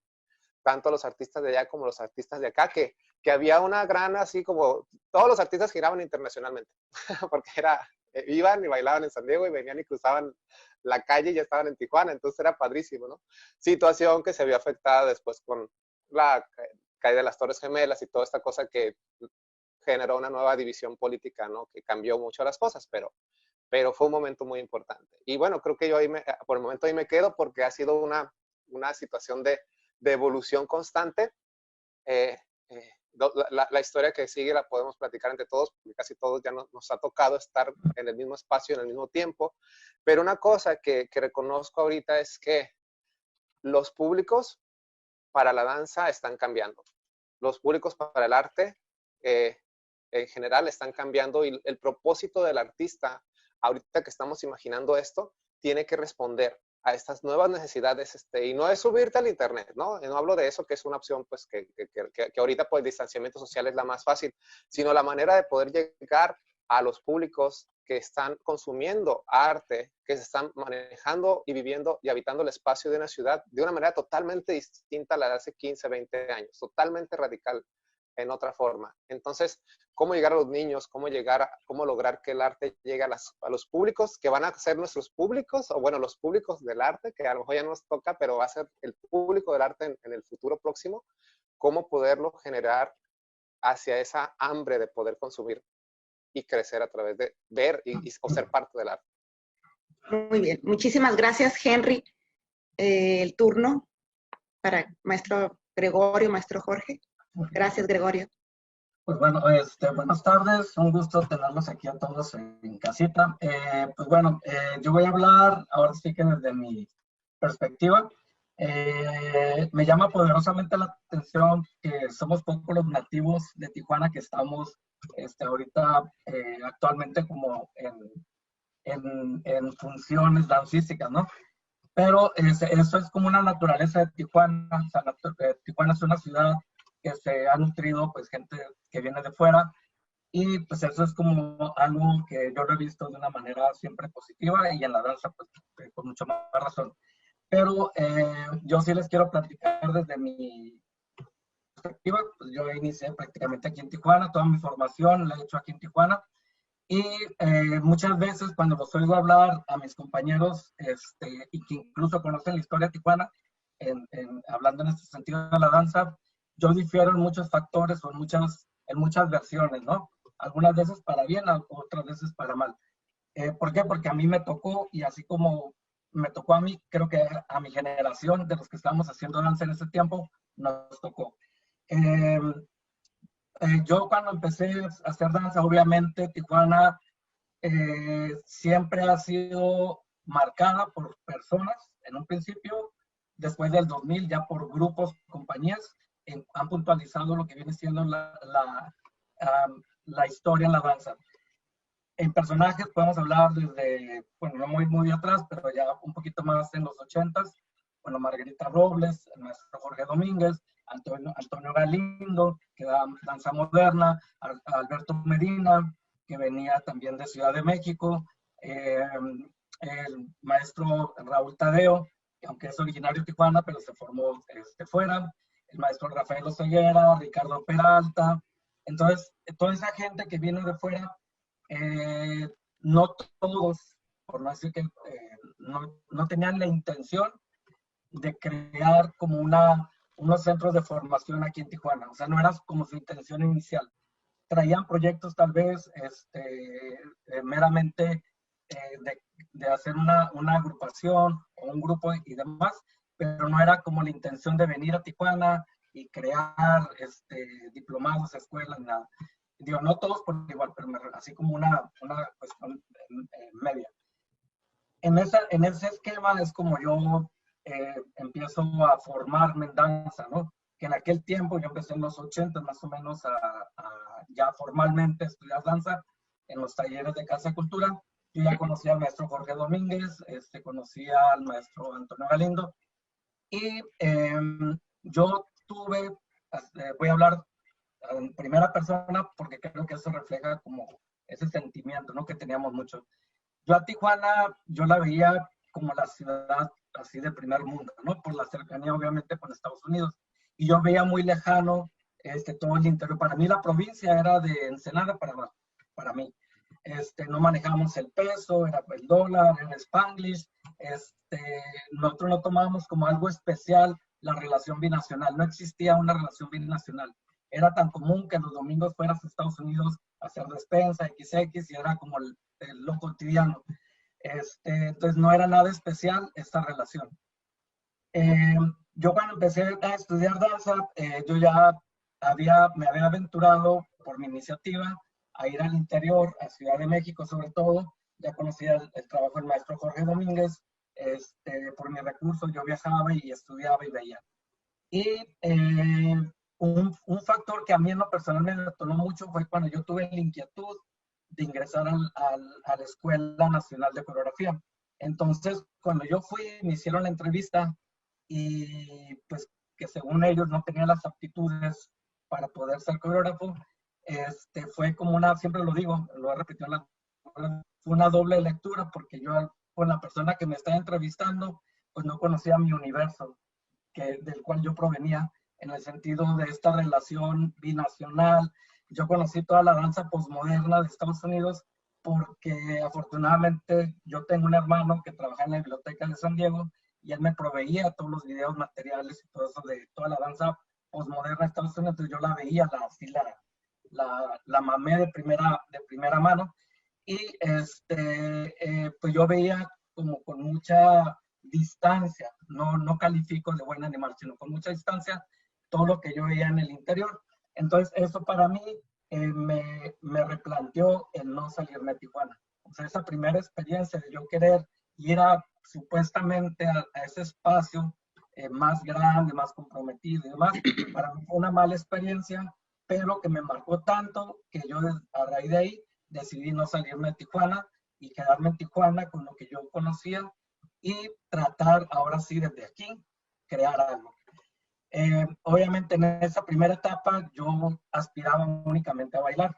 tanto a los artistas de allá como a los artistas de acá, que había una gran, así como, todos los artistas giraban internacionalmente, porque iban y bailaban en San Diego y venían y cruzaban la calle y ya estaban en Tijuana, entonces era padrísimo, ¿no? Situación que se vio afectada después con la caída de las Torres Gemelas y toda esta cosa que generó una nueva división política, ¿no? Que cambió mucho las cosas, pero fue un momento muy importante. Y bueno, creo que yo por el momento ahí me quedo, porque ha sido una situación de evolución constante. La historia que sigue la podemos platicar entre todos, porque casi todos ya nos ha tocado estar en el mismo espacio, en el mismo tiempo. Pero una cosa que reconozco ahorita es que los públicos para la danza están cambiando. Los públicos para el arte en general están cambiando, y el propósito del artista, ahorita que estamos imaginando esto, tiene que responder a estas nuevas necesidades, y no es subirte al internet, ¿no? No hablo de eso, que es una opción, pues, que ahorita por el distanciamiento social es la más fácil, sino la manera de poder llegar a los públicos que están consumiendo arte, que se están manejando y viviendo y habitando el espacio de una ciudad de una manera totalmente distinta a la de hace 15, 20 años, totalmente radical, en otra forma. Entonces, ¿cómo llegar a los niños? ¿Cómo lograr que el arte llegue a los públicos que van a ser nuestros públicos? O bueno, los públicos del arte, que a lo mejor ya no nos toca, pero va a ser el público del arte en el futuro próximo. ¿Cómo poderlo generar hacia esa hambre de poder consumir y crecer a través de ver o ser parte del arte? Muy bien. Muchísimas gracias, Henry. El turno para maestro Gregorio, maestro Jorge. Gracias, Gregorio. Pues bueno, buenas tardes, un gusto tenerlos aquí a todos en casita. Pues bueno, yo voy a hablar ahora sí que desde mi perspectiva. Me llama poderosamente la atención que somos pocos los nativos de Tijuana que estamos ahorita actualmente como en funciones dancísticas, ¿no? Pero eso es como una naturaleza de Tijuana. O sea, Tijuana es una ciudad que se ha nutrido, pues, gente que viene de fuera, y pues eso es como algo que yo lo he visto de una manera siempre positiva, y en la danza, pues, con mucho más razón. Pero yo sí les quiero platicar desde mi perspectiva, pues yo inicié prácticamente aquí en Tijuana, toda mi formación la he hecho aquí en Tijuana. Y muchas veces cuando los oigo hablar a mis compañeros, y que incluso conocen la historia de Tijuana, hablando en este sentido de la danza, yo difiero en muchos factores o en muchas versiones, ¿no? Algunas veces para bien, otras veces para mal. ¿Por qué? Porque a mí me tocó, y así como me tocó a mí, creo que a mi generación de los que estábamos haciendo danza en ese tiempo, nos tocó. Yo cuando empecé a hacer danza, obviamente Tijuana siempre ha sido marcada por personas, en un principio, después del 2000 ya por grupos, compañías, han puntualizado lo que viene siendo la historia en la danza. En personajes podemos hablar desde, bueno, no muy atrás, pero ya un poquito más en los 80s, bueno, Margarita Robles, el maestro Jorge Domínguez, Antonio Galindo, que da danza moderna, Alberto Medina, que venía también de Ciudad de México, el maestro Raúl Tadeo, que aunque es originario de Tijuana, pero se formó fuera, el maestro Rafael Oseguera, Ricardo Peralta. Entonces, toda esa gente que viene de fuera, no todos, por no decir que no tenían la intención de crear como unos centros de formación aquí en Tijuana. O sea, no era como su intención inicial. Traían proyectos tal vez meramente de hacer una agrupación o un grupo y demás, pero no era como la intención de venir a Tijuana y crear diplomados, escuelas, nada. Digo, no todos por igual, pero así como una cuestión media. En ese esquema es como yo empiezo a formarme en danza, ¿no? Que en aquel tiempo, yo empecé en los 80 más o menos a ya formalmente estudiar danza en los talleres de Casa de Cultura. Yo ya conocía al maestro Jorge Domínguez, conocía al maestro Antonio Galindo, y yo tuve, voy a hablar en primera persona porque creo que eso refleja como ese sentimiento, ¿no? Que teníamos mucho. Yo a Tijuana, yo la veía como la ciudad así de primer mundo, ¿no? Por la cercanía obviamente con Estados Unidos. Y yo veía muy lejano todo el interior. Para mí la provincia era de Ensenada para mí. No manejábamos el peso, era el dólar, era Spanglish. Nosotros no tomábamos como algo especial la relación binacional. No existía una relación binacional. Era tan común que los domingos fueras a Estados Unidos a hacer despensa, XX, y era como lo cotidiano. Entonces no era nada especial esta relación. Yo cuando empecé a estudiar danza, yo ya me había aventurado por mi iniciativa a ir al interior, a Ciudad de México sobre todo. Ya conocía el trabajo del maestro Jorge Domínguez. Por mi recurso yo viajaba y estudiaba y veía. Y un factor que a mí en lo personal me detonó mucho fue cuando yo tuve la inquietud de ingresar a la Escuela Nacional de Coreografía. Entonces, cuando yo fui, me hicieron la entrevista y pues que según ellos no tenía las aptitudes para poder ser coreógrafo, fue como siempre lo digo, lo he repetido, fue una doble lectura porque yo con la persona que me estaba entrevistando, pues no conocía mi universo, del cual yo provenía, en el sentido de esta relación binacional. Yo conocí toda la danza posmoderna de Estados Unidos porque afortunadamente yo tengo un hermano que trabaja en la biblioteca de San Diego y él me proveía todos los videos, materiales y todo eso de toda la danza posmoderna de Estados Unidos. Entonces yo la veía, la mamé de primera mano, y pues yo veía como con mucha distancia, no califico de buena ni mal, sino con mucha distancia todo lo que yo veía en el interior. Entonces eso para mí me replanteó el no salirme de Tijuana. O sea, esa primera experiencia de yo querer ir supuestamente a ese espacio más grande, más comprometido y demás, para mí fue una mala experiencia, pero que me marcó tanto que yo a raíz de ahí decidí no salirme de Tijuana y quedarme en Tijuana con lo que yo conocía y tratar ahora sí desde aquí crear algo. Obviamente en esa primera etapa yo aspiraba únicamente a bailar,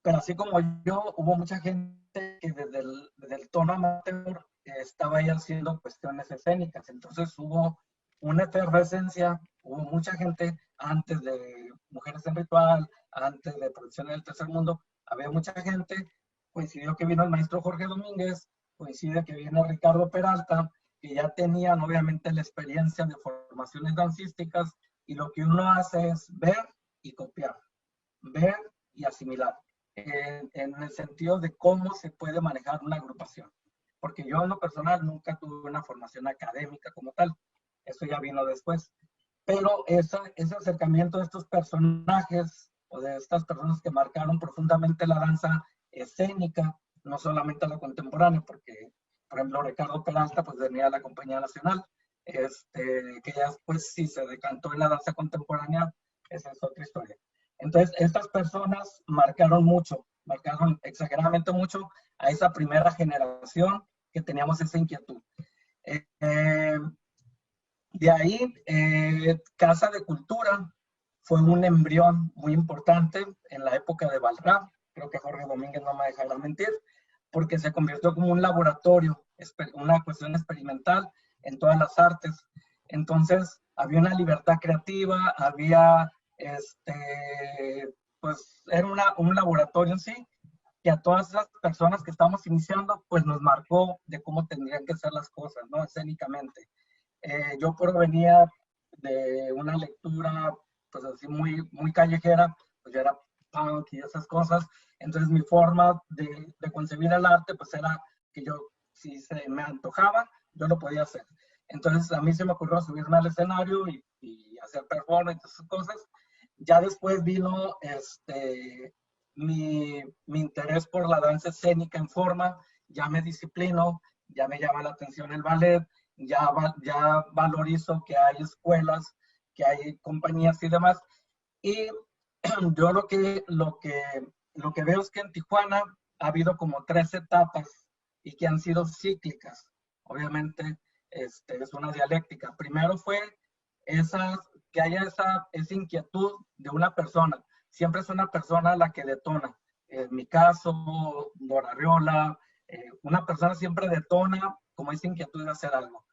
pero así como yo, hubo mucha gente que desde el tono amateur estaba ahí haciendo cuestiones escénicas. Entonces hubo una efervescencia, hubo mucha gente antes de Mujeres en Ritual, antes de Producciones del Tercer Mundo, había mucha gente, coincidió que vino el maestro Jorge Domínguez, coincide que viene Ricardo Peralta, que ya tenían obviamente la experiencia de formaciones dancísticas, y lo que uno hace es ver y copiar, ver y asimilar, en el sentido de cómo se puede manejar una agrupación. Porque yo en lo personal nunca tuve una formación académica como tal, eso ya vino después. Pero ese acercamiento de estos personajes o de estas personas que marcaron profundamente la danza escénica, no solamente la contemporánea, porque, por ejemplo, Ricardo Peralta pues venía de la Compañía Nacional, que ya después sí se decantó en la danza contemporánea, esa es otra historia. Entonces, estas personas marcaron mucho, marcaron exageradamente mucho a esa primera generación que teníamos esa inquietud. De ahí, Casa de Cultura fue un embrión muy importante en la época de Balrá, creo que Jorge Domínguez no me dejará mentir, porque se convirtió como un laboratorio, una cuestión experimental en todas las artes. Entonces, había una libertad creativa, había, pues, era un laboratorio en sí, que a todas las personas que estamos iniciando, pues nos marcó de cómo tendrían que ser las cosas, ¿no? Escénicamente. Yo provenía de una lectura, pues así muy callejera, pues yo era punk y esas cosas, entonces mi forma de concebir el arte, pues era que yo, si se me antojaba, yo lo podía hacer. Entonces a mí se me ocurrió subirme al escenario y hacer performance, esas cosas. Ya después vino mi interés por la danza escénica en forma, ya me disciplino, ya me llama la atención el ballet, ya valorizo que hay escuelas, que hay compañías y demás. Y yo lo que veo es que en Tijuana ha habido como 3 etapas y que han sido cíclicas. Obviamente es una dialéctica. Primero fue que haya esa inquietud de una persona. Siempre es una persona la que detona. En mi caso, Nora Arreola, una persona siempre detona como esa inquietud de hacer algo.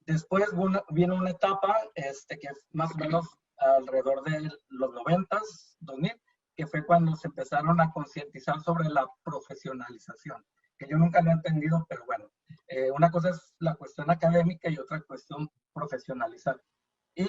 Después vino una etapa que más o menos alrededor de los 90s, 2000, que fue cuando se empezaron a concientizar sobre la profesionalización, que yo nunca lo he entendido, pero bueno, una cosa es la cuestión académica y otra cuestión profesionalizar. Y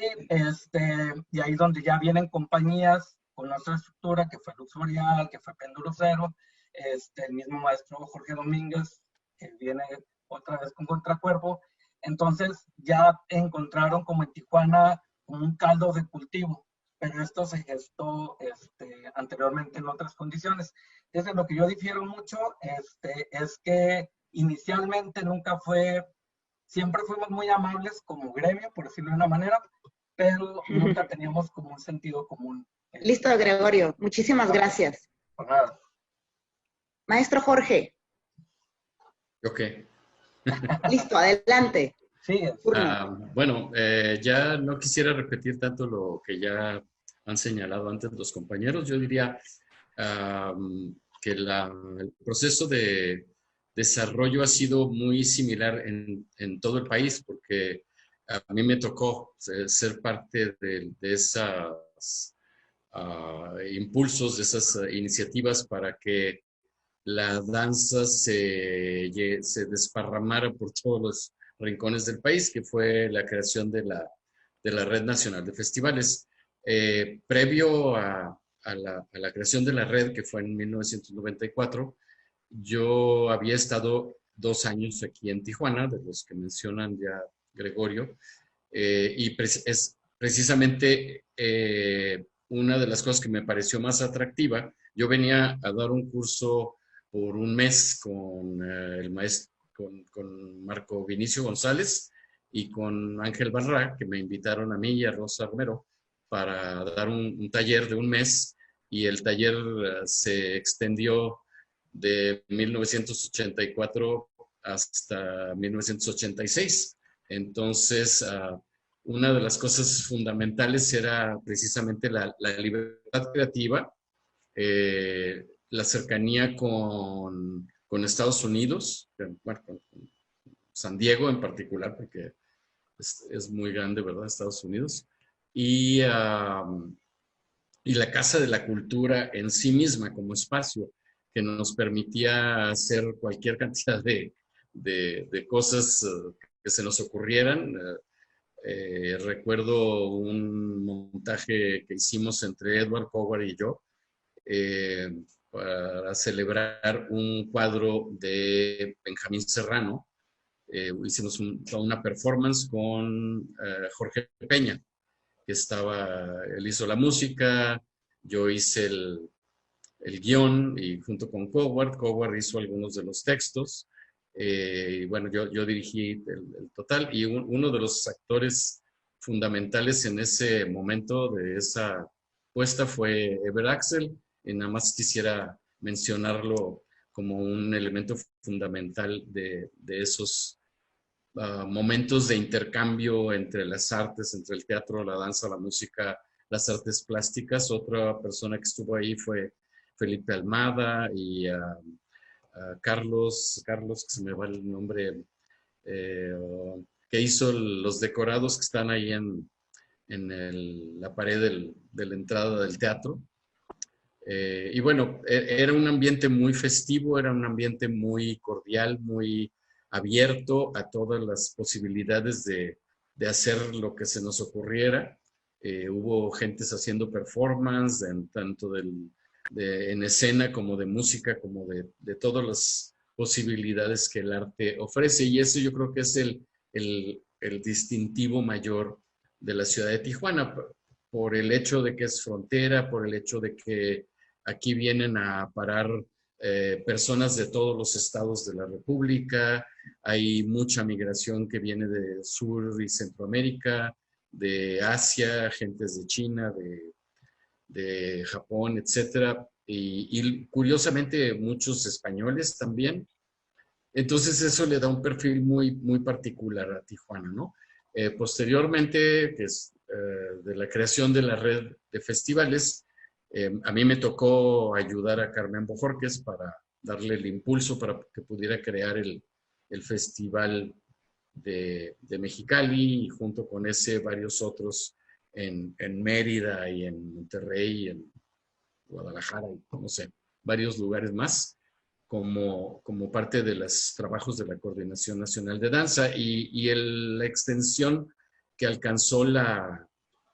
ahí donde ya vienen compañías con nuestra estructura, que fue Lux Boreal, que fue Péndulo Cero, el mismo maestro Jorge Domínguez, que viene otra vez con Contracuerpo. Entonces ya encontraron como en Tijuana un caldo de cultivo, pero esto se gestó anteriormente en otras condiciones. Entonces lo que yo difiero mucho es que inicialmente siempre fuimos muy amables como gremio, por decirlo de una manera, pero nunca teníamos como un sentido común. Listo, Gregorio. Muchísimas gracias. Por nada. Maestro Jorge. Ok. Listo, adelante. Sí. Bueno, ya no quisiera repetir tanto lo que ya han señalado antes los compañeros. Yo diría que el proceso de desarrollo ha sido muy similar en todo el país, porque a mí me tocó ser parte de esos impulsos, de esas iniciativas para que la danza se desparramara por todos los rincones del país, que fue la creación de la Red Nacional de Festivales. Previo a la creación de la red, que fue en 1994, yo había estado 2 años aquí en Tijuana, de los que mencionan ya Gregorio, y es precisamente una de las cosas que me pareció más atractiva. Yo venía a dar un curso por un mes con el maestro, con Marco Vinicio González y con Ángel Barra, que me invitaron a mí y a Rosa Romero para dar un taller de un mes, y el taller se extendió de 1984 hasta 1986. Entonces, una de las cosas fundamentales era precisamente la libertad creativa, la cercanía con Estados Unidos, bueno, con San Diego en particular, porque es muy grande, ¿verdad? Estados Unidos. y la Casa de la Cultura en sí misma como espacio que nos permitía hacer cualquier cantidad de cosas que se nos ocurrieran. Recuerdo un montaje que hicimos entre Edward Coward y yo para celebrar un cuadro de Benjamín Serrano. Hicimos una performance con Jorge Peña, que él hizo la música, yo hice el guión y junto con Coward hizo algunos de los textos. Y bueno, yo dirigí el total y uno de los actores fundamentales en ese momento de esa puesta fue Ever Axel, y nada más quisiera mencionarlo como un elemento fundamental de esos momentos de intercambio entre las artes, entre el teatro, la danza, la música, las artes plásticas. Otra persona que estuvo ahí fue Felipe Almada y Carlos, que se me va el nombre, que hizo los decorados que están ahí en la pared de la entrada del teatro. Y bueno, era un ambiente muy festivo, era un ambiente muy cordial, muy abierto a todas las posibilidades de hacer lo que se nos ocurriera. Hubo gentes haciendo performance, tanto en escena como de música, como de todas las posibilidades que el arte ofrece. Y eso yo creo que es el distintivo mayor de la ciudad de Tijuana, por el hecho de que es frontera, por el hecho de que aquí vienen a parar personas de todos los estados de la República. Hay mucha migración que viene de Sur y Centroamérica, de Asia, gentes de China, de Japón, etcétera, y curiosamente muchos españoles también. Entonces eso le da un perfil muy, muy particular a Tijuana, ¿no? Posteriormente, que es de la creación de la red de festivales, a mí me tocó ayudar a Carmen Bojorquez para darle el impulso para que pudiera crear el Festival de Mexicali, y junto con ese varios otros en Mérida y en Monterrey y en Guadalajara y no sé, varios lugares más, como parte de los trabajos de la Coordinación Nacional de Danza y la extensión que alcanzó la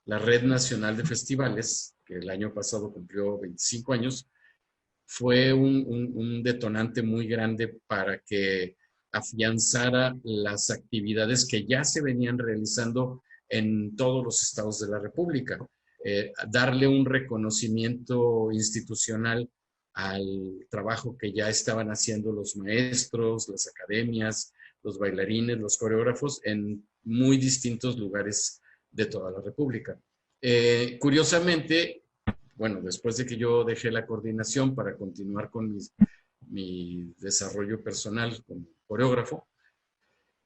Red Nacional de Festivales, que el año pasado cumplió 25 años, fue un detonante muy grande para que afianzara las actividades que ya se venían realizando en todos los estados de la República. Darle un reconocimiento institucional al trabajo que ya estaban haciendo los maestros, las academias, los bailarines, los coreógrafos en muy distintos lugares de toda la República. Curiosamente, bueno, después de que yo dejé la coordinación para continuar con mi desarrollo personal como coreógrafo,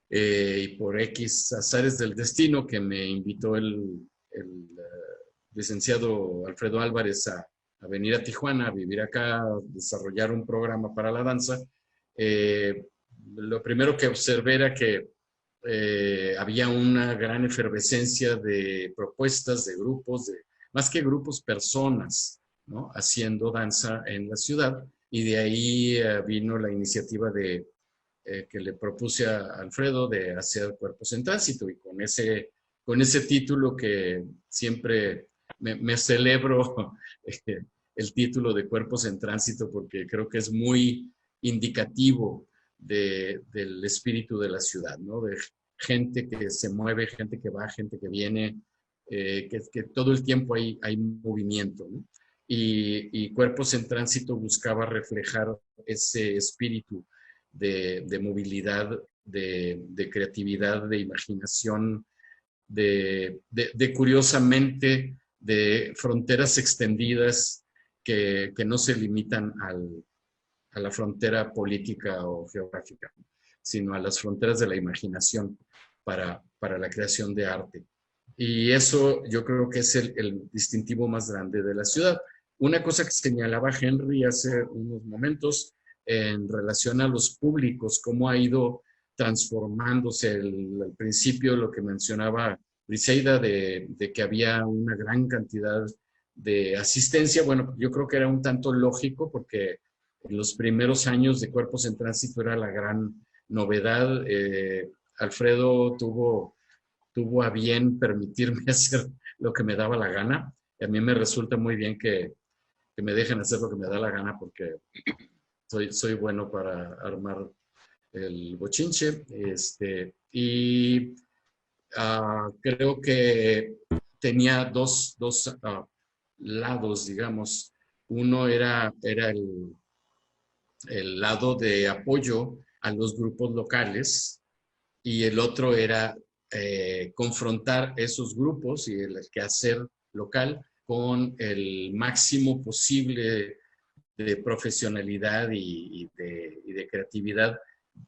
y por X azares del destino que me invitó el licenciado Alfredo Álvarez a venir a Tijuana, a vivir acá, a desarrollar un programa para la danza, lo primero que observé era que había una gran efervescencia de propuestas, de grupos, más que grupos, personas, ¿no?, haciendo danza en la ciudad, y de ahí vino la iniciativa que le propuse a Alfredo de hacer Cuerpos en Tránsito, y con ese título que siempre me celebro el título de Cuerpos en Tránsito, porque creo que es muy indicativo del espíritu de la ciudad, ¿no? De gente que se mueve, gente que va, gente que viene, que todo el tiempo hay movimiento, ¿no? Y Cuerpos en Tránsito buscaba reflejar ese espíritu de movilidad, de creatividad, de imaginación, curiosamente, de fronteras extendidas que no se limitan a la frontera política o geográfica, sino a las fronteras de la imaginación para la creación de arte. Y eso yo creo que es el distintivo más grande de la ciudad. Una cosa que señalaba Henry hace unos momentos en relación a los públicos, cómo ha ido transformándose al principio, lo que mencionaba Briseida de que había una gran cantidad de asistencia. Bueno, yo creo que era un tanto lógico porque en los primeros años de Cuerpos en Tránsito era la gran novedad. Alfredo tuvo a bien permitirme hacer lo que me daba la gana. Y a mí me resulta muy bien que me dejen hacer lo que me da la gana porque soy bueno para armar el bochinche. Creo que tenía dos lados, digamos. Uno era el lado de apoyo a los grupos locales y el otro era confrontar esos grupos y el quehacer local con el máximo posible de profesionalidad y de creatividad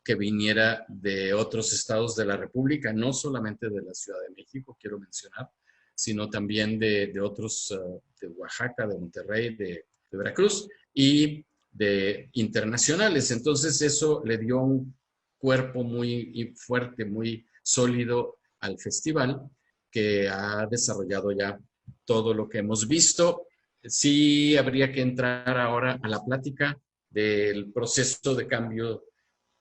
que viniera de otros estados de la República, no solamente de la Ciudad de México, quiero mencionar, sino también de otros, de Oaxaca, de Monterrey, de Veracruz y de internacionales. Entonces eso le dio un cuerpo muy fuerte, muy sólido al festival, que ha desarrollado ya todo lo que hemos visto. Sí habría que entrar ahora a la plática del proceso de cambio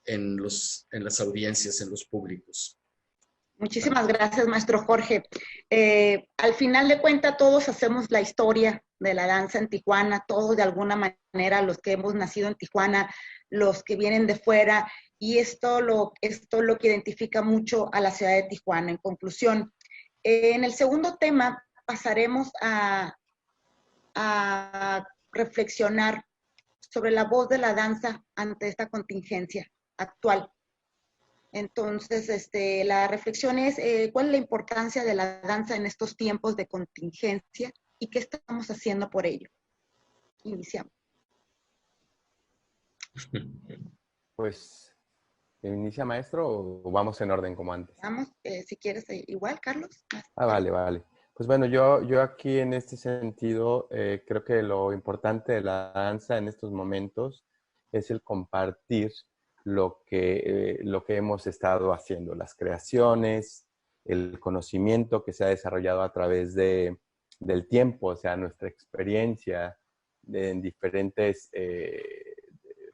en las audiencias, en los públicos. Muchísimas gracias, maestro Jorge. Al final de cuentas, todos hacemos la historia de la danza en Tijuana, todos de alguna manera, los que hemos nacido en Tijuana, los que vienen de fuera, y esto lo que identifica mucho a la ciudad de Tijuana. En conclusión, en el segundo tema pasaremos a reflexionar sobre la voz de la danza ante esta contingencia actual. Entonces, la reflexión es, ¿cuál es la importancia de la danza en estos tiempos de contingencia y qué estamos haciendo por ello? Iniciamos. Pues, ¿inicia maestro o vamos en orden como antes? Vamos, si quieres, igual, Carlos. Vale, vale. Pues bueno, yo aquí en este sentido creo que lo importante de la danza en estos momentos es el compartir lo que hemos estado haciendo, las creaciones, el conocimiento que se ha desarrollado a través del tiempo, o sea, nuestra experiencia en diferentes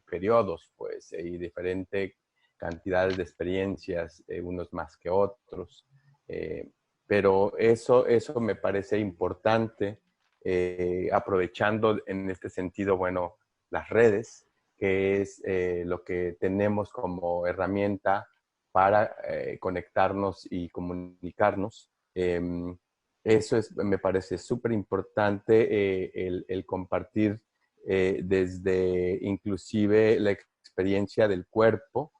periodos, pues, y diferentes cantidades de experiencias, unos más que otros. Pero eso me parece importante, aprovechando en este sentido, bueno, las redes, que es lo que tenemos como herramienta para conectarnos y comunicarnos. Eso me parece súper importante, el compartir desde inclusive la experiencia del cuerpo,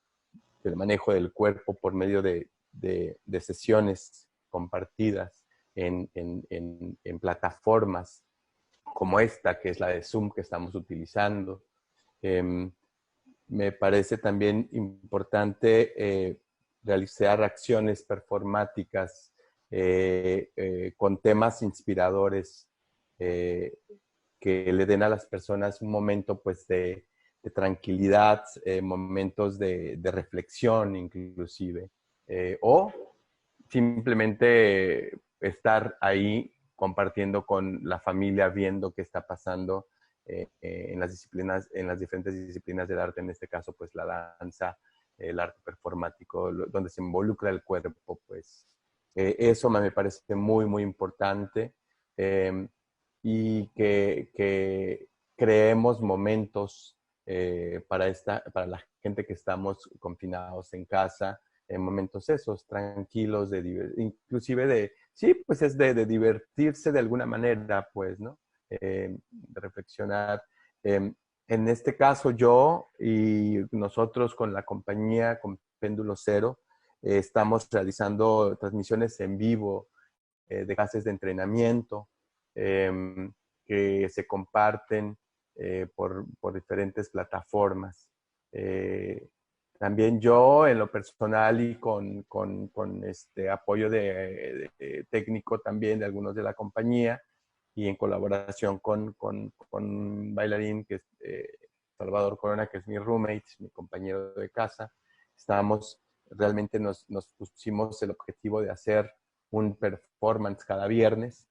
del manejo del cuerpo por medio de sesiones compartidas en plataformas como esta, que es la de Zoom que estamos utilizando. Me parece también importante realizar acciones performáticas con temas inspiradores que le den a las personas un momento pues de tranquilidad, momentos de reflexión inclusive, o simplemente estar ahí compartiendo con la familia, viendo qué está pasando en las diferentes disciplinas del arte, en este caso pues la danza, el arte performático, donde se involucra el cuerpo, pues eso me parece muy, muy importante, y que creemos momentos para la gente que estamos confinados en casa, en momentos esos, tranquilos, inclusive sí, pues es de divertirse de alguna manera, pues, ¿no? De reflexionar. En este caso, yo y nosotros con la compañía, con Péndulo Cero, estamos realizando transmisiones en vivo de clases de entrenamiento que se comparten por diferentes plataformas. También yo, en lo personal y con este apoyo de técnico también de algunos de la compañía y en colaboración con un bailarín que es Salvador Corona, que es mi roommate, mi compañero de casa, realmente nos pusimos el objetivo de hacer un performance cada viernes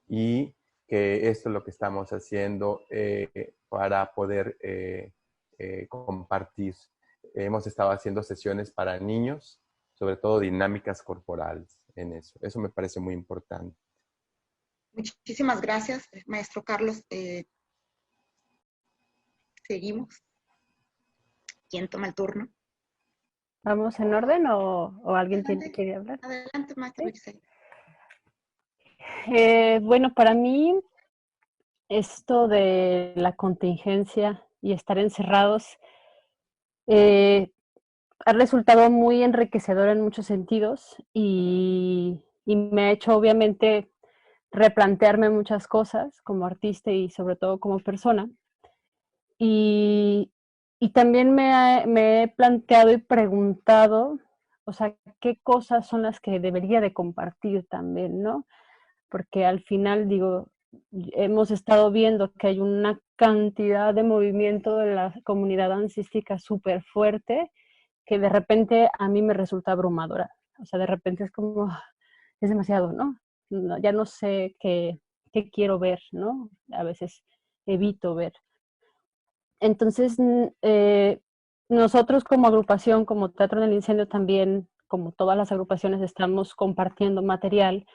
y que esto es lo que estamos haciendo para poder compartir. Hemos estado haciendo sesiones para niños, sobre todo dinámicas corporales en eso. Eso me parece muy importante. Muchísimas gracias, maestro Carlos. Seguimos. ¿Quién toma el turno? ¿Vamos en orden o alguien Adelante. quiere hablar? Adelante, maestro Gisela. Bueno, para mí esto de la contingencia y estar encerrados ha resultado muy enriquecedor en muchos sentidos y me ha hecho obviamente replantearme muchas cosas como artista y sobre todo como persona. Y también me he planteado y preguntado, o sea, qué cosas son las que debería de compartir también, ¿no? Porque al final, digo, hemos estado viendo que hay una cantidad de movimiento de la comunidad dancística súper fuerte que de repente a mí me resulta abrumadora. O sea, de repente es como, es demasiado, ¿no? Ya no sé qué quiero ver, ¿no? A veces evito ver. Entonces, nosotros como agrupación, como Teatro en el Incendio también, como todas las agrupaciones, estamos compartiendo material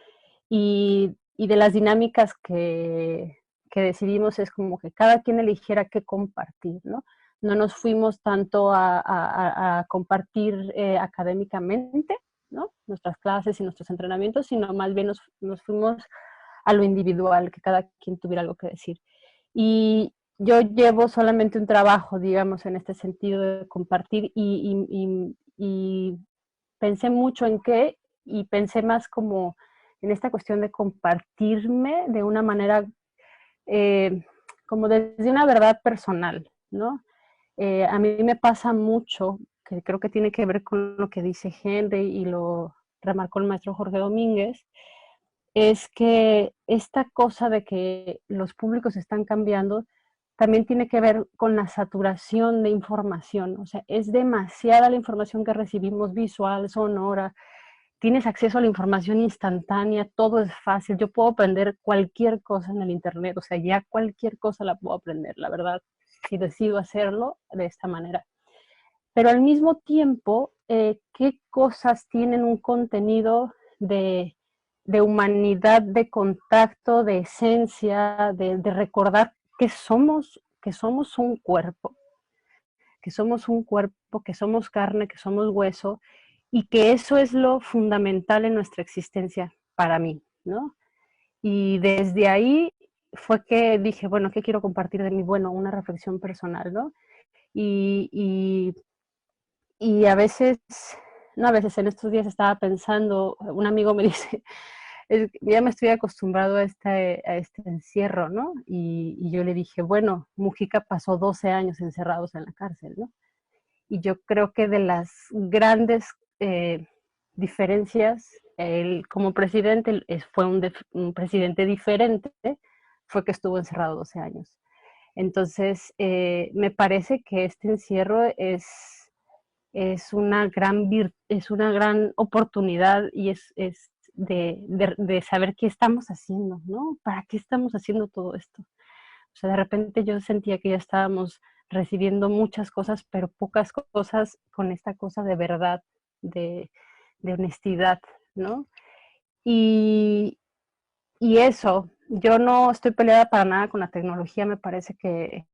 y de las dinámicas que decidimos es como que cada quien eligiera qué compartir, ¿no? No nos fuimos tanto a compartir académicamente, ¿no? Nuestras clases y nuestros entrenamientos, sino más bien nos fuimos a lo individual, que cada quien tuviera algo que decir. Y yo llevo solamente un trabajo, digamos, en este sentido de compartir y pensé mucho en qué y pensé más como en esta cuestión de compartirme de una manera como desde una verdad personal, ¿no? A mí me pasa mucho, que creo que tiene que ver con lo que dice Henry y lo remarcó el maestro Jorge Domínguez, es que esta cosa de que los públicos están cambiando también tiene que ver con la saturación de información. O sea, es demasiada la información que recibimos, visual, sonora. Tienes acceso a la información instantánea, todo es fácil. Yo puedo aprender cualquier cosa en el internet, o sea, ya cualquier cosa la puedo aprender, la verdad, si decido hacerlo de esta manera. Pero al mismo tiempo, ¿qué cosas tienen un contenido de humanidad, de contacto, de esencia, de recordar que somos un cuerpo, que somos carne, que somos hueso, y que eso es lo fundamental en nuestra existencia para mí, ¿no? Y desde ahí fue que dije, bueno, ¿qué quiero compartir de mí? Bueno, una reflexión personal, ¿no? Y a veces, no a veces, en estos días estaba pensando, un amigo me dice, ya me estoy acostumbrado a este encierro, ¿no? Y yo le dije, bueno, Mujica pasó 12 años encerrados en la cárcel, ¿no? Y yo creo que de las grandes diferencias, él como presidente fue un presidente diferente, fue que estuvo encerrado 12 años. Entonces, me parece que este encierro es una gran oportunidad y es de saber qué estamos haciendo, ¿no? ¿Para qué estamos haciendo todo esto? O sea, de repente yo sentía que ya estábamos recibiendo muchas cosas, pero pocas cosas con esta cosa de verdad, de honestidad, ¿no? Y, y eso, yo no estoy peleada para nada con la tecnología, me parece que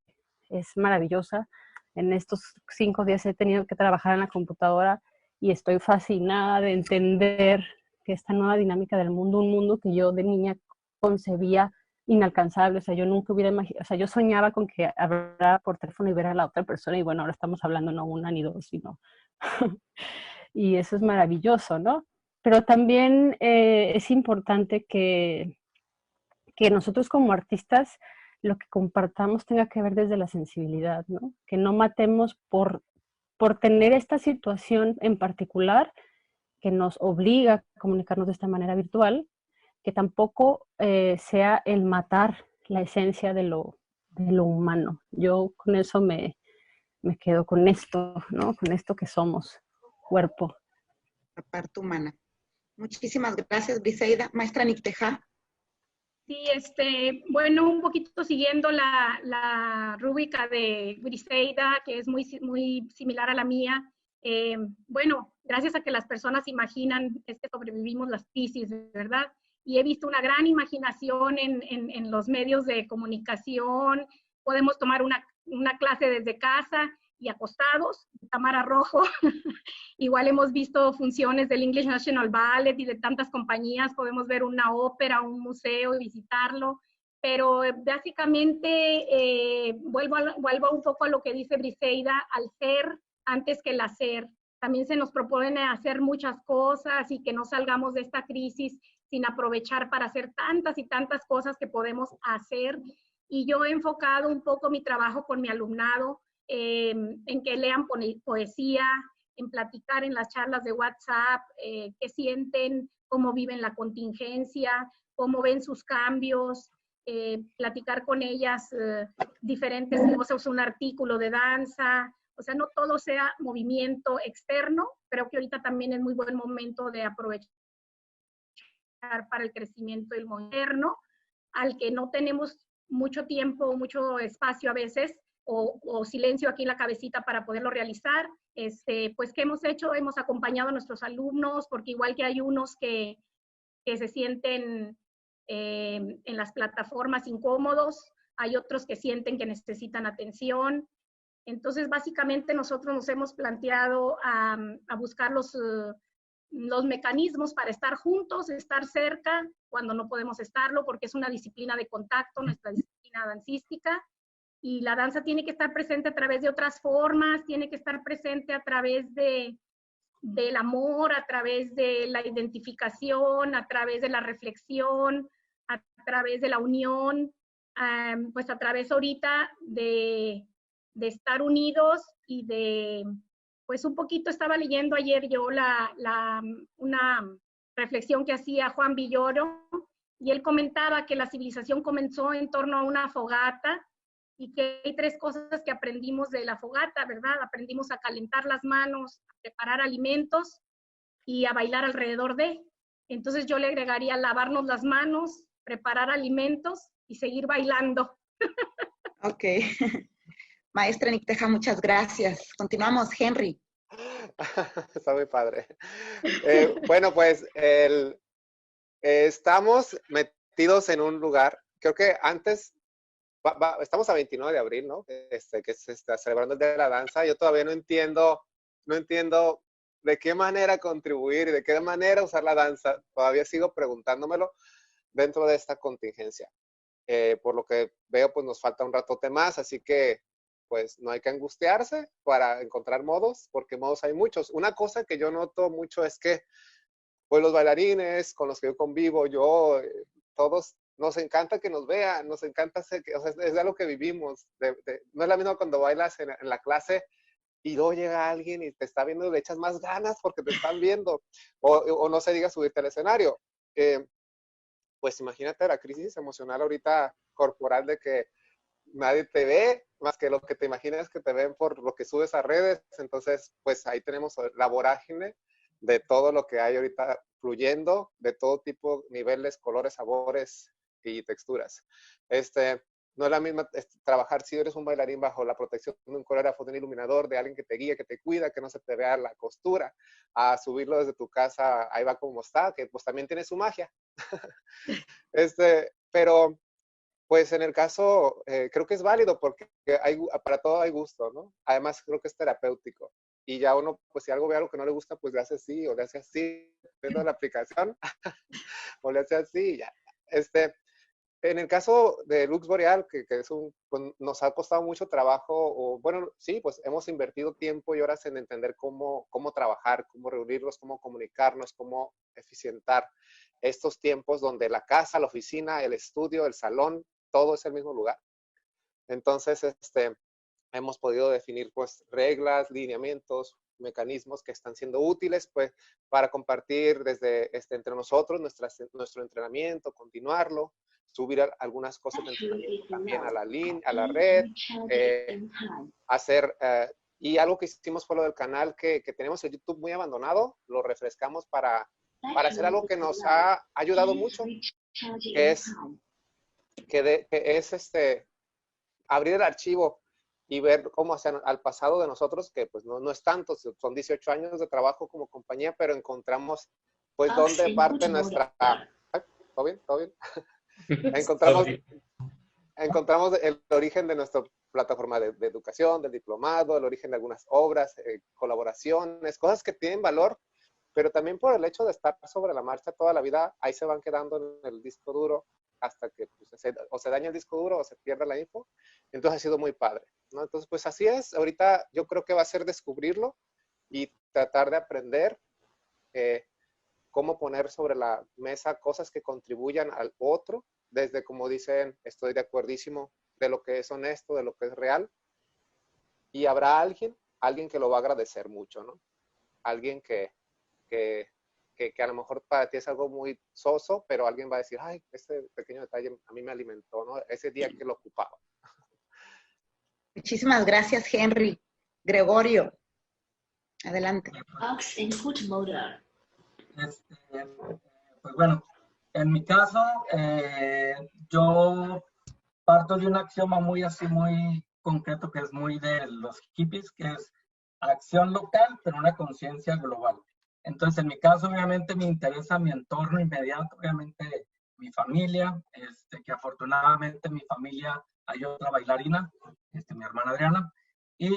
es maravillosa. En estos 5 días he tenido que trabajar en la computadora y estoy fascinada de entender que esta nueva dinámica del mundo, un mundo que yo de niña concebía inalcanzable, o sea, yo nunca hubiera imaginado, o sea, yo soñaba con que hablara por teléfono y ver a la otra persona y bueno, ahora estamos hablando no una ni dos, sino y eso es maravilloso, ¿no? Pero también es importante que nosotros como artistas lo que compartamos tenga que ver desde la sensibilidad, ¿no? Que no matemos por tener esta situación en particular que nos obliga a comunicarnos de esta manera virtual, que tampoco sea el matar la esencia de lo humano. Yo con eso me quedo con esto, ¿no? Con esto que somos, cuerpo. La parte humana. Muchísimas gracias, Briseida. Maestra Nicteja. Sí, bueno, un poquito siguiendo la rúbrica de Briseida, que es muy similar a la mía. Bueno, gracias a que las personas imaginan, es que sobrevivimos las crisis, ¿verdad? Y he visto una gran imaginación en los medios de comunicación. Podemos tomar una clase desde casa y acostados, Tamara Rojo. Igual hemos visto funciones del English National Ballet y de tantas compañías, podemos ver una ópera, un museo y visitarlo, pero básicamente vuelvo un poco a lo que dice Briseida, al ser antes que el hacer. También se nos propone hacer muchas cosas y que no salgamos de esta crisis sin aprovechar para hacer tantas y tantas cosas que podemos hacer. Y yo he enfocado un poco mi trabajo con mi alumnado en que lean poesía, en platicar en las charlas de WhatsApp, qué sienten, cómo viven la contingencia, cómo ven sus cambios, platicar con ellas diferentes cosas, un artículo de danza, o sea, no todo sea movimiento externo, creo que ahorita también es muy buen momento de aprovechar para el crecimiento del moderno, al que no tenemos mucho tiempo, mucho espacio a veces, o silencio aquí en la cabecita para poderlo realizar. Pues, ¿qué hemos hecho? Hemos acompañado a nuestros alumnos, porque igual que hay unos que se sienten en las plataformas incómodos, hay otros que sienten que necesitan atención. Entonces, básicamente nosotros nos hemos planteado a buscar los mecanismos para estar juntos, estar cerca cuando no podemos estarlo, porque es una disciplina de contacto, nuestra disciplina dancística, y la danza tiene que estar presente a través de otras formas, tiene que estar presente a través del amor, a través de la identificación, a través de la reflexión, a través de la unión, pues a través ahorita de estar unidos y de, pues un poquito estaba leyendo ayer yo una reflexión que hacía Juan Villoro, y él comentaba que la civilización comenzó en torno a una fogata, y que hay 3 cosas que aprendimos de la fogata, ¿verdad? Aprendimos a calentar las manos, a preparar alimentos y a bailar alrededor de. Entonces yo le agregaría lavarnos las manos, preparar alimentos y seguir bailando. Ok. Maestra Nicteja, muchas gracias. Continuamos, Henry. Está muy padre. Bueno, pues estamos metidos en un lugar, creo que antes, estamos a 29 de abril, ¿no? Que se está celebrando el Día de la Danza. Yo todavía no entiendo de qué manera contribuir y de qué manera usar la danza. Todavía sigo preguntándomelo dentro de esta contingencia. Por lo que veo, pues nos falta un ratote más, así que pues no hay que angustiarse para encontrar modos, porque modos hay muchos. Una cosa que yo noto mucho es que pues los bailarines con los que yo convivo, todos nos encanta que nos vean, nos encanta, o sea, es algo que vivimos. No es la misma cuando bailas en la clase y luego llega alguien y te está viendo y le echas más ganas porque te están viendo, o no se diga subirte al escenario. Pues imagínate la crisis emocional ahorita corporal de que nadie te ve, más que lo que te imaginas que te ven por lo que subes a redes. Entonces, pues ahí tenemos la vorágine de todo lo que hay ahorita fluyendo, de todo tipo, niveles, colores, sabores y texturas. No es la misma trabajar si eres un bailarín bajo la protección de un coreógrafo, de un iluminador, de alguien que te guía, que te cuida, que no se te vea la costura, a subirlo desde tu casa, ahí va como está, que pues también tiene su magia. Pero pues en el caso, creo que es válido porque para todo hay gusto, ¿no? Además, creo que es terapéutico. Y ya uno, pues si algo ve algo que no le gusta, pues le hace así, o le hace así, dentro de la aplicación, o le hace así, ya. En el caso de Lux Boreal, que pues nos ha costado mucho trabajo, o bueno, sí, pues hemos invertido tiempo y horas en entender cómo trabajar, cómo reunirlos, cómo comunicarnos, cómo eficientar estos tiempos donde la casa, la oficina, el estudio, el salón, todo es el mismo lugar. Entonces, hemos podido definir pues reglas, lineamientos, mecanismos que están siendo útiles pues para compartir desde entre nosotros nuestro entrenamiento, continuarlo, subir algunas cosas de entrenamiento también a la red, hacer, y algo que hicimos fue lo del canal que tenemos el YouTube muy abandonado, lo refrescamos para para hacer algo que nos ha ayudado mucho, que es abrir el archivo y ver cómo al pasado de nosotros, que pues no es tanto, son 18 años de trabajo como compañía, pero encontramos pues dónde parte nuestra... ¿Todo bien? ¿Todo bien? Encontramos el origen de nuestra plataforma de educación, del diplomado, el origen de algunas obras, colaboraciones, cosas que tienen valor, pero también por el hecho de estar sobre la marcha toda la vida, ahí se van quedando en el disco duro hasta que pues, o se daña el disco duro o se pierde la info. Entonces ha sido muy padre, ¿no? Entonces, pues así es. Ahorita yo creo que va a ser descubrirlo y tratar de aprender cómo poner sobre la mesa cosas que contribuyan al otro, desde como dicen, estoy de acuerdísimo, de lo que es honesto, de lo que es real. Y habrá alguien que lo va a agradecer mucho, ¿no? Alguien que a lo mejor para ti es algo muy soso, pero alguien va a decir, ay, este pequeño detalle a mí me alimentó, ¿no? Ese día que lo ocupaba. Muchísimas gracias, Henry. Gregorio, adelante. Pues bueno, en mi caso, yo parto de un axioma muy concreto que es muy de los hippies, que es acción local, pero una conciencia global. Entonces, en mi caso, obviamente, me interesa mi entorno inmediato, obviamente mi familia, que afortunadamente mi familia, hay otra bailarina, mi hermana Adriana, y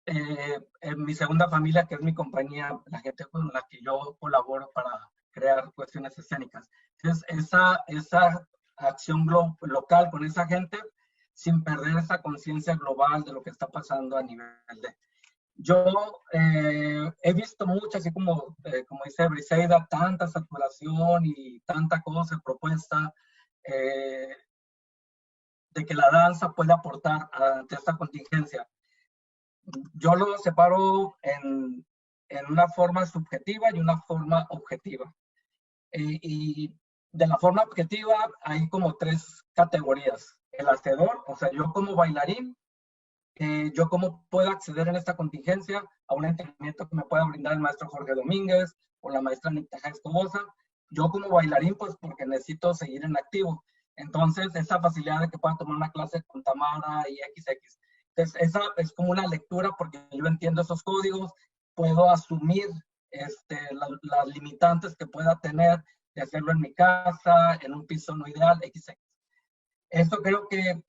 en mi segunda familia, que es mi compañía, la gente con la que yo colaboro para crear cuestiones escénicas. Entonces, esa acción local con esa gente, sin perder esa conciencia global de lo que está pasando a nivel de... Yo he visto mucho, así como dice Briseida, tanta saturación y tanta cosa propuesta de que la danza puede aportar ante esta contingencia. Yo lo separo en una forma subjetiva y una forma objetiva. Y de la forma objetiva hay como 3 categorías. El hacedor, o sea, yo como bailarín, yo cómo puedo acceder en esta contingencia a un entrenamiento que me pueda brindar el maestro Jorge Domínguez o la maestra Nictaja Escobosa. Yo como bailarín, pues porque necesito seguir en activo. Entonces, esa facilidad de que pueda tomar una clase con Tamara y XX. Entonces, esa es como una lectura porque yo entiendo esos códigos, puedo asumir las limitantes que pueda tener de hacerlo en mi casa, en un piso no ideal, XX. Esto creo que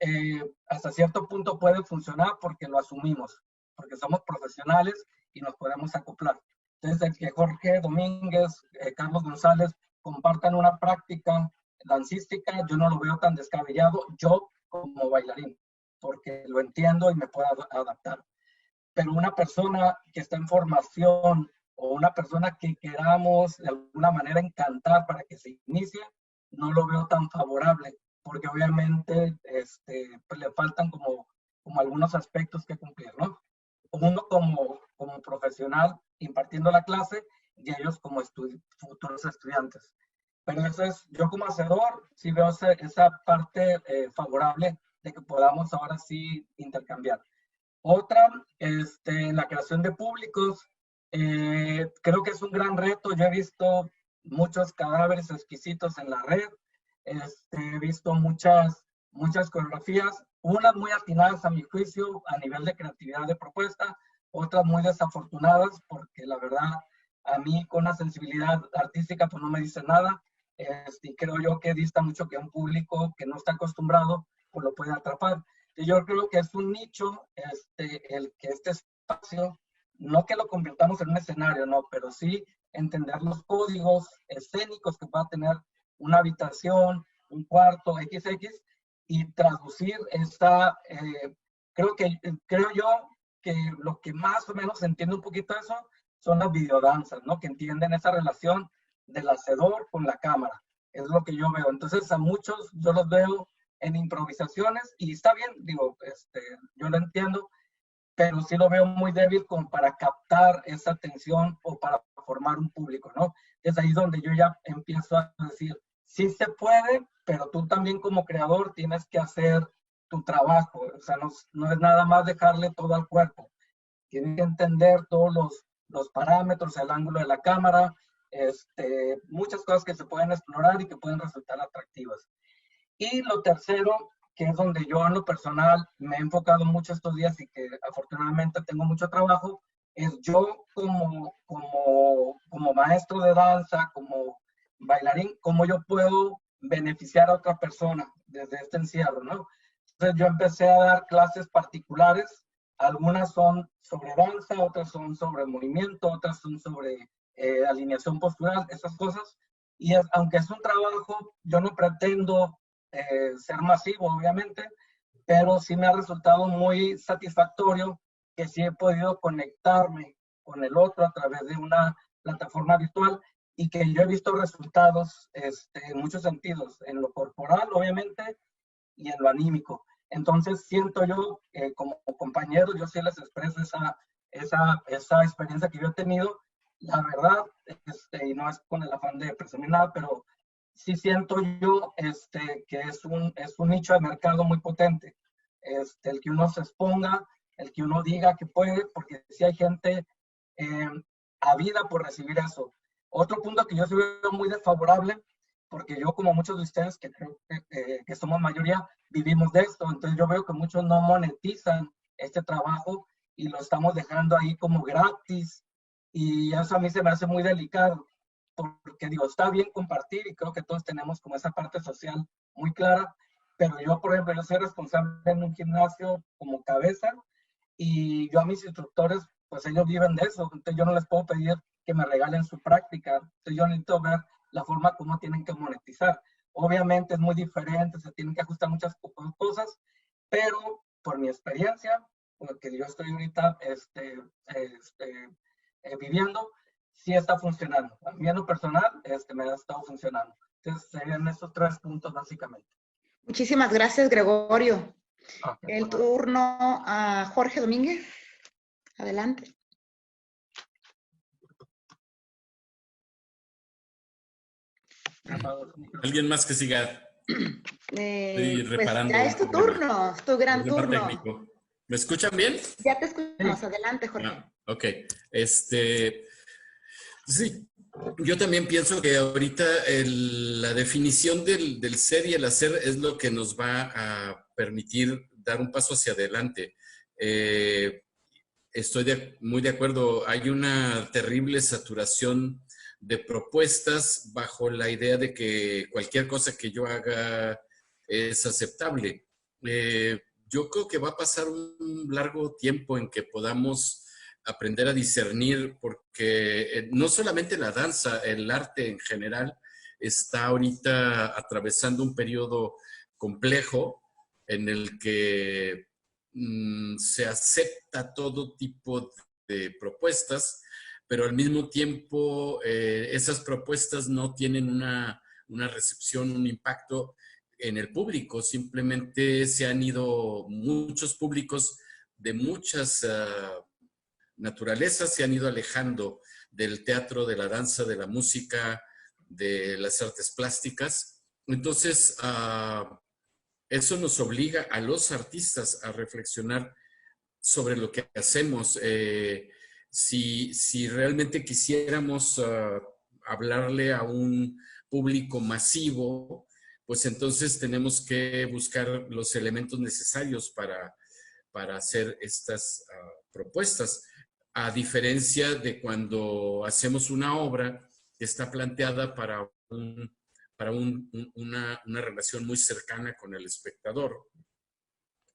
hasta cierto punto puede funcionar porque lo asumimos, porque somos profesionales y nos podemos acoplar. Entonces, el que Jorge Domínguez, Carlos González compartan una práctica dancística, yo no lo veo tan descabellado, yo como bailarín, porque lo entiendo y me puedo adaptar. Pero una persona que está en formación o una persona que queramos de alguna manera encantar para que se inicie, no lo veo tan favorable, porque obviamente pues le faltan como algunos aspectos que cumplir, ¿no? Uno como profesional impartiendo la clase y ellos como futuros estudiantes. Pero eso es, yo como hacedor sí veo esa parte favorable de que podamos ahora sí intercambiar. Otra, la creación de públicos, creo que es un gran reto. Yo he visto muchos cadáveres exquisitos en la red, he visto muchas coreografías, unas muy atinadas a mi juicio a nivel de creatividad de propuesta, otras muy desafortunadas porque la verdad a mí con una sensibilidad artística pues no me dice nada, y creo yo que dista mucho que un público que no está acostumbrado pues lo puede atrapar. Y yo creo que es un nicho el que este espacio, no que lo convirtamos en un escenario, no, pero sí entender los códigos escénicos que pueda tener una habitación, un cuarto, XX, y traducir creo yo que lo que más o menos entiende un poquito eso son las videodanzas, ¿no? Que entienden esa relación del hacedor con la cámara. Es lo que yo veo. Entonces, a muchos yo los veo en improvisaciones y está bien, digo, yo lo entiendo, pero sí lo veo muy débil como para captar esa atención o para formar un público, ¿no? Es ahí donde yo ya empiezo a decir, sí se puede, pero tú también como creador tienes que hacer tu trabajo. O sea, no es nada más dejarle todo al cuerpo. Tienes que entender todos los parámetros, el ángulo de la cámara, muchas cosas que se pueden explorar y que pueden resultar atractivas. Y lo tercero, que es donde yo en lo personal me he enfocado mucho estos días y que afortunadamente tengo mucho trabajo, es yo como maestro de danza, como bailarín, cómo yo puedo beneficiar a otra persona desde este encierro, ¿no? Entonces yo empecé a dar clases particulares, algunas son sobre danza, otras son sobre movimiento, otras son sobre alineación postural, esas cosas. Y aunque es un trabajo, yo no pretendo ser masivo, obviamente, pero sí me ha resultado muy satisfactorio que sí he podido conectarme con el otro a través de una plataforma virtual y que yo he visto resultados en muchos sentidos, en lo corporal, obviamente, y en lo anímico. Entonces siento yo, como compañero, yo sí les expreso esa experiencia que yo he tenido. La verdad, y no es con el afán de presumir nada, pero sí siento yo que es un nicho de mercado muy potente. El que uno se exponga, el que uno diga que puede, porque sí hay gente avida por recibir eso. Otro punto que yo sí veo muy desfavorable, porque yo, como muchos de ustedes, que creo que somos mayoría, vivimos de esto. Entonces yo veo que muchos no monetizan este trabajo y lo estamos dejando ahí como gratis. Y eso a mí se me hace muy delicado, porque digo, está bien compartir y creo que todos tenemos como esa parte social muy clara, pero yo, por ejemplo, yo soy responsable en un gimnasio como cabeza y yo a mis instructores, pues ellos viven de eso, entonces yo no les puedo pedir que me regalen su práctica, entonces yo necesito ver la forma como tienen que monetizar. Obviamente es muy diferente, se tienen que ajustar muchas cosas, pero por mi experiencia, porque yo estoy ahorita viviendo, sí está funcionando. A mí en lo personal me ha estado funcionando. Entonces serían estos 3 puntos básicamente. Muchísimas gracias, Gregorio. Okay, El turno a Jorge Domínguez. Adelante. Alguien más que siga. Estoy Pues reparando ya es tu turno, es tu gran turno. técnico. ¿Me escuchan bien? Ya te escuchamos. Adelante, Jorge. Ok. Sí, yo también pienso que ahorita la definición del ser y el hacer es lo que nos va a permitir dar un paso hacia adelante. Estoy muy de acuerdo. Hay una terrible saturación de propuestas bajo la idea de que cualquier cosa que yo haga es aceptable. Yo creo que va a pasar un largo tiempo en que podamos aprender a discernir, porque no solamente la danza, el arte en general está ahorita atravesando un periodo complejo en el que se acepta todo tipo de propuestas, pero al mismo tiempo esas propuestas no tienen una recepción, un impacto en el público. Simplemente se han ido muchos públicos de muchas naturalezas, se han ido alejando del teatro, de la danza, de la música, de las artes plásticas. Entonces, eso nos obliga a los artistas a reflexionar sobre lo que hacemos. Si realmente quisiéramos hablarle a un público masivo, pues entonces tenemos que buscar los elementos necesarios para hacer estas propuestas. A diferencia de cuando hacemos una obra que está planteada para una relación muy cercana con el espectador.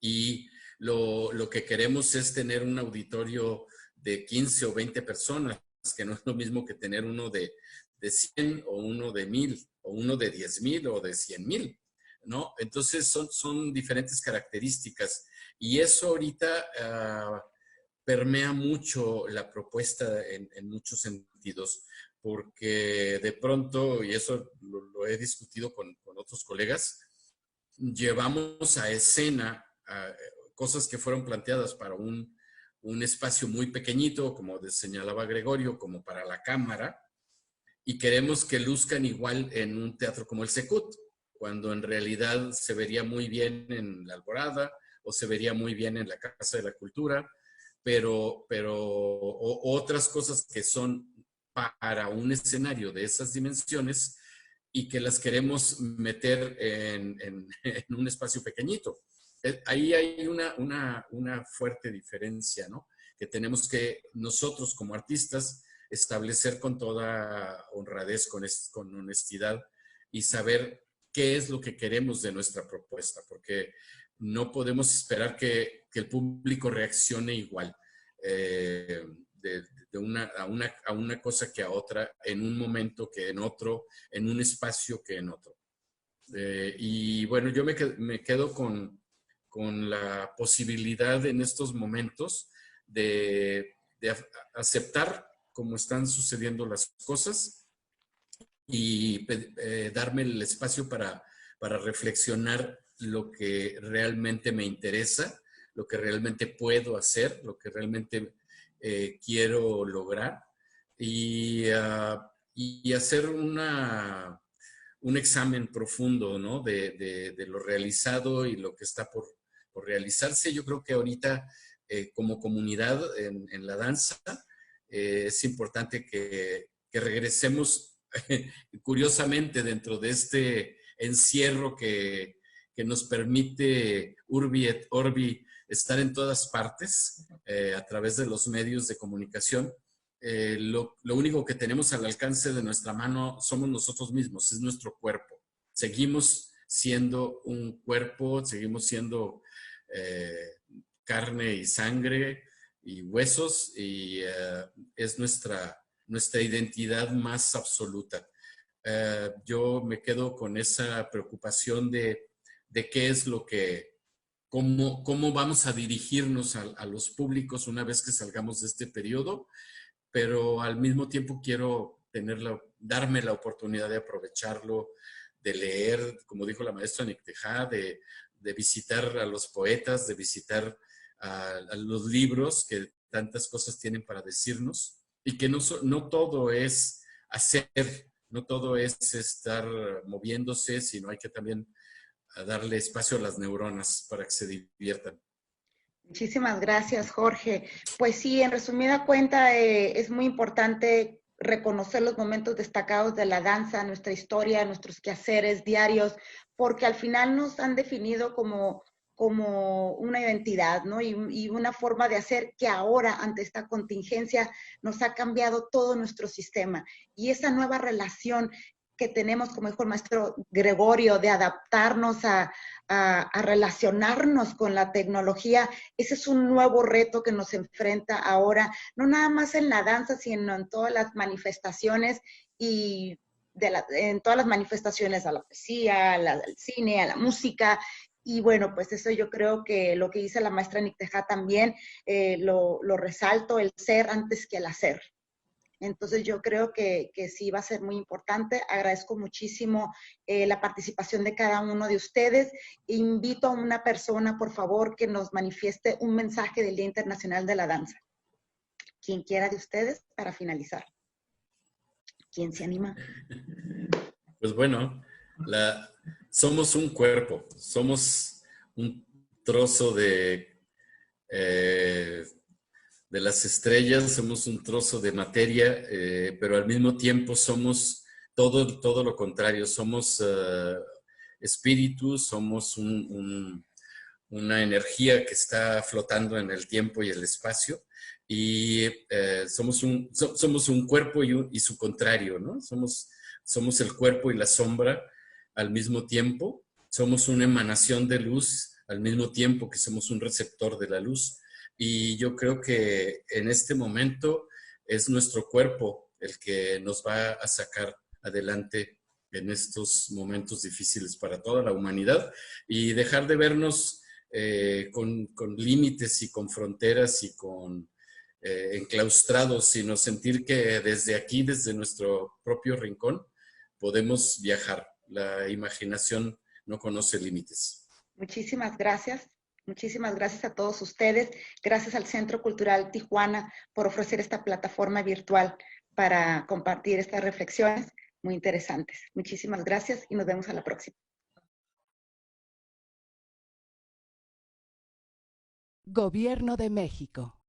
Y lo que queremos es tener un auditorio de 15 o 20 personas, que no es lo mismo que tener uno de 100 o uno de 1000 o uno de 10,000 o de 100,000, ¿no? Entonces son diferentes características y eso ahorita permea mucho la propuesta en muchos sentidos, porque de pronto, y eso lo he discutido con otros colegas, llevamos a escena cosas que fueron planteadas para un espacio muy pequeñito, como señalaba Gregorio, como para la cámara, y queremos que luzcan igual en un teatro como el Secut, cuando en realidad se vería muy bien en la Alborada o se vería muy bien en la Casa de la Cultura, pero otras cosas que son para un escenario de esas dimensiones y que las queremos meter en un espacio pequeñito. Ahí hay una fuerte diferencia, ¿no? Que tenemos que nosotros como artistas establecer con toda honradez, con honestidad y saber qué es lo que queremos de nuestra propuesta, porque no podemos esperar que el público reaccione igual a una cosa que a otra, en un momento que en otro, en un espacio que en otro. Y bueno, yo me quedo con la posibilidad en estos momentos de aceptar cómo están sucediendo las cosas y darme el espacio para reflexionar lo que realmente me interesa, lo que realmente puedo hacer, lo que realmente quiero lograr y hacer un examen profundo, ¿no? de lo realizado y lo que está por realizarse. Yo creo que ahorita como comunidad en la danza es importante que regresemos curiosamente dentro de este encierro que nos permite Urbi et Orbi estar en todas partes a través de los medios de comunicación. Lo único que tenemos al alcance de nuestra mano somos nosotros mismos, es nuestro cuerpo. Seguimos siendo un cuerpo, seguimos siendo carne y sangre y huesos y es nuestra identidad más absoluta. Yo me quedo con esa preocupación de qué es lo que, cómo vamos a dirigirnos a los públicos una vez que salgamos de este periodo, pero al mismo tiempo quiero darme la oportunidad de aprovecharlo, de leer, como dijo la maestra Nicteja, de visitar a los poetas, de visitar a los libros que tantas cosas tienen para decirnos y que no todo es hacer, no todo es estar moviéndose, sino hay que también darle espacio a las neuronas para que se diviertan. Muchísimas gracias, Jorge. Pues sí, en resumida cuenta, es muy importante reconocer los momentos destacados de la danza, nuestra historia, nuestros quehaceres diarios, porque al final nos han definido como una identidad, ¿no? Y una forma de hacer que ahora, ante esta contingencia, nos ha cambiado todo nuestro sistema. Y esa nueva relación que tenemos, como dijo el maestro Gregorio, de adaptarnos a relacionarnos con la tecnología, ese es un nuevo reto que nos enfrenta ahora, no nada más en la danza, sino en todas las manifestaciones y en todas las manifestaciones, a la poesía, al cine, a la música. Y bueno, pues eso yo creo que lo que dice la maestra Nicteja también, lo resalto, el ser antes que el hacer. Entonces yo creo que sí va a ser muy importante. Agradezco muchísimo la participación de cada uno de ustedes. Invito a una persona, por favor, que nos manifieste un mensaje del Día Internacional de la Danza. Quien quiera de ustedes para finalizar. ¿Quién se anima? Pues bueno, somos un cuerpo, somos un trozo de las estrellas, somos un trozo de materia, pero al mismo tiempo somos todo lo contrario, somos espíritu, somos una energía que está flotando en el tiempo y el espacio, y somos un cuerpo y su contrario, ¿no? Somos el cuerpo y la sombra al mismo tiempo, somos una emanación de luz al mismo tiempo que somos un receptor de la luz. Y yo creo que en este momento es nuestro cuerpo el que nos va a sacar adelante en estos momentos difíciles para toda la humanidad y dejar de vernos con límites y con fronteras y con enclaustrados, sino sentir que desde aquí, desde nuestro propio rincón, podemos viajar. La imaginación no conoce límites. Muchísimas gracias. Muchísimas gracias a todos ustedes. Gracias al Centro Cultural Tijuana por ofrecer esta plataforma virtual para compartir estas reflexiones muy interesantes. Muchísimas gracias y nos vemos a la próxima. Gobierno de México.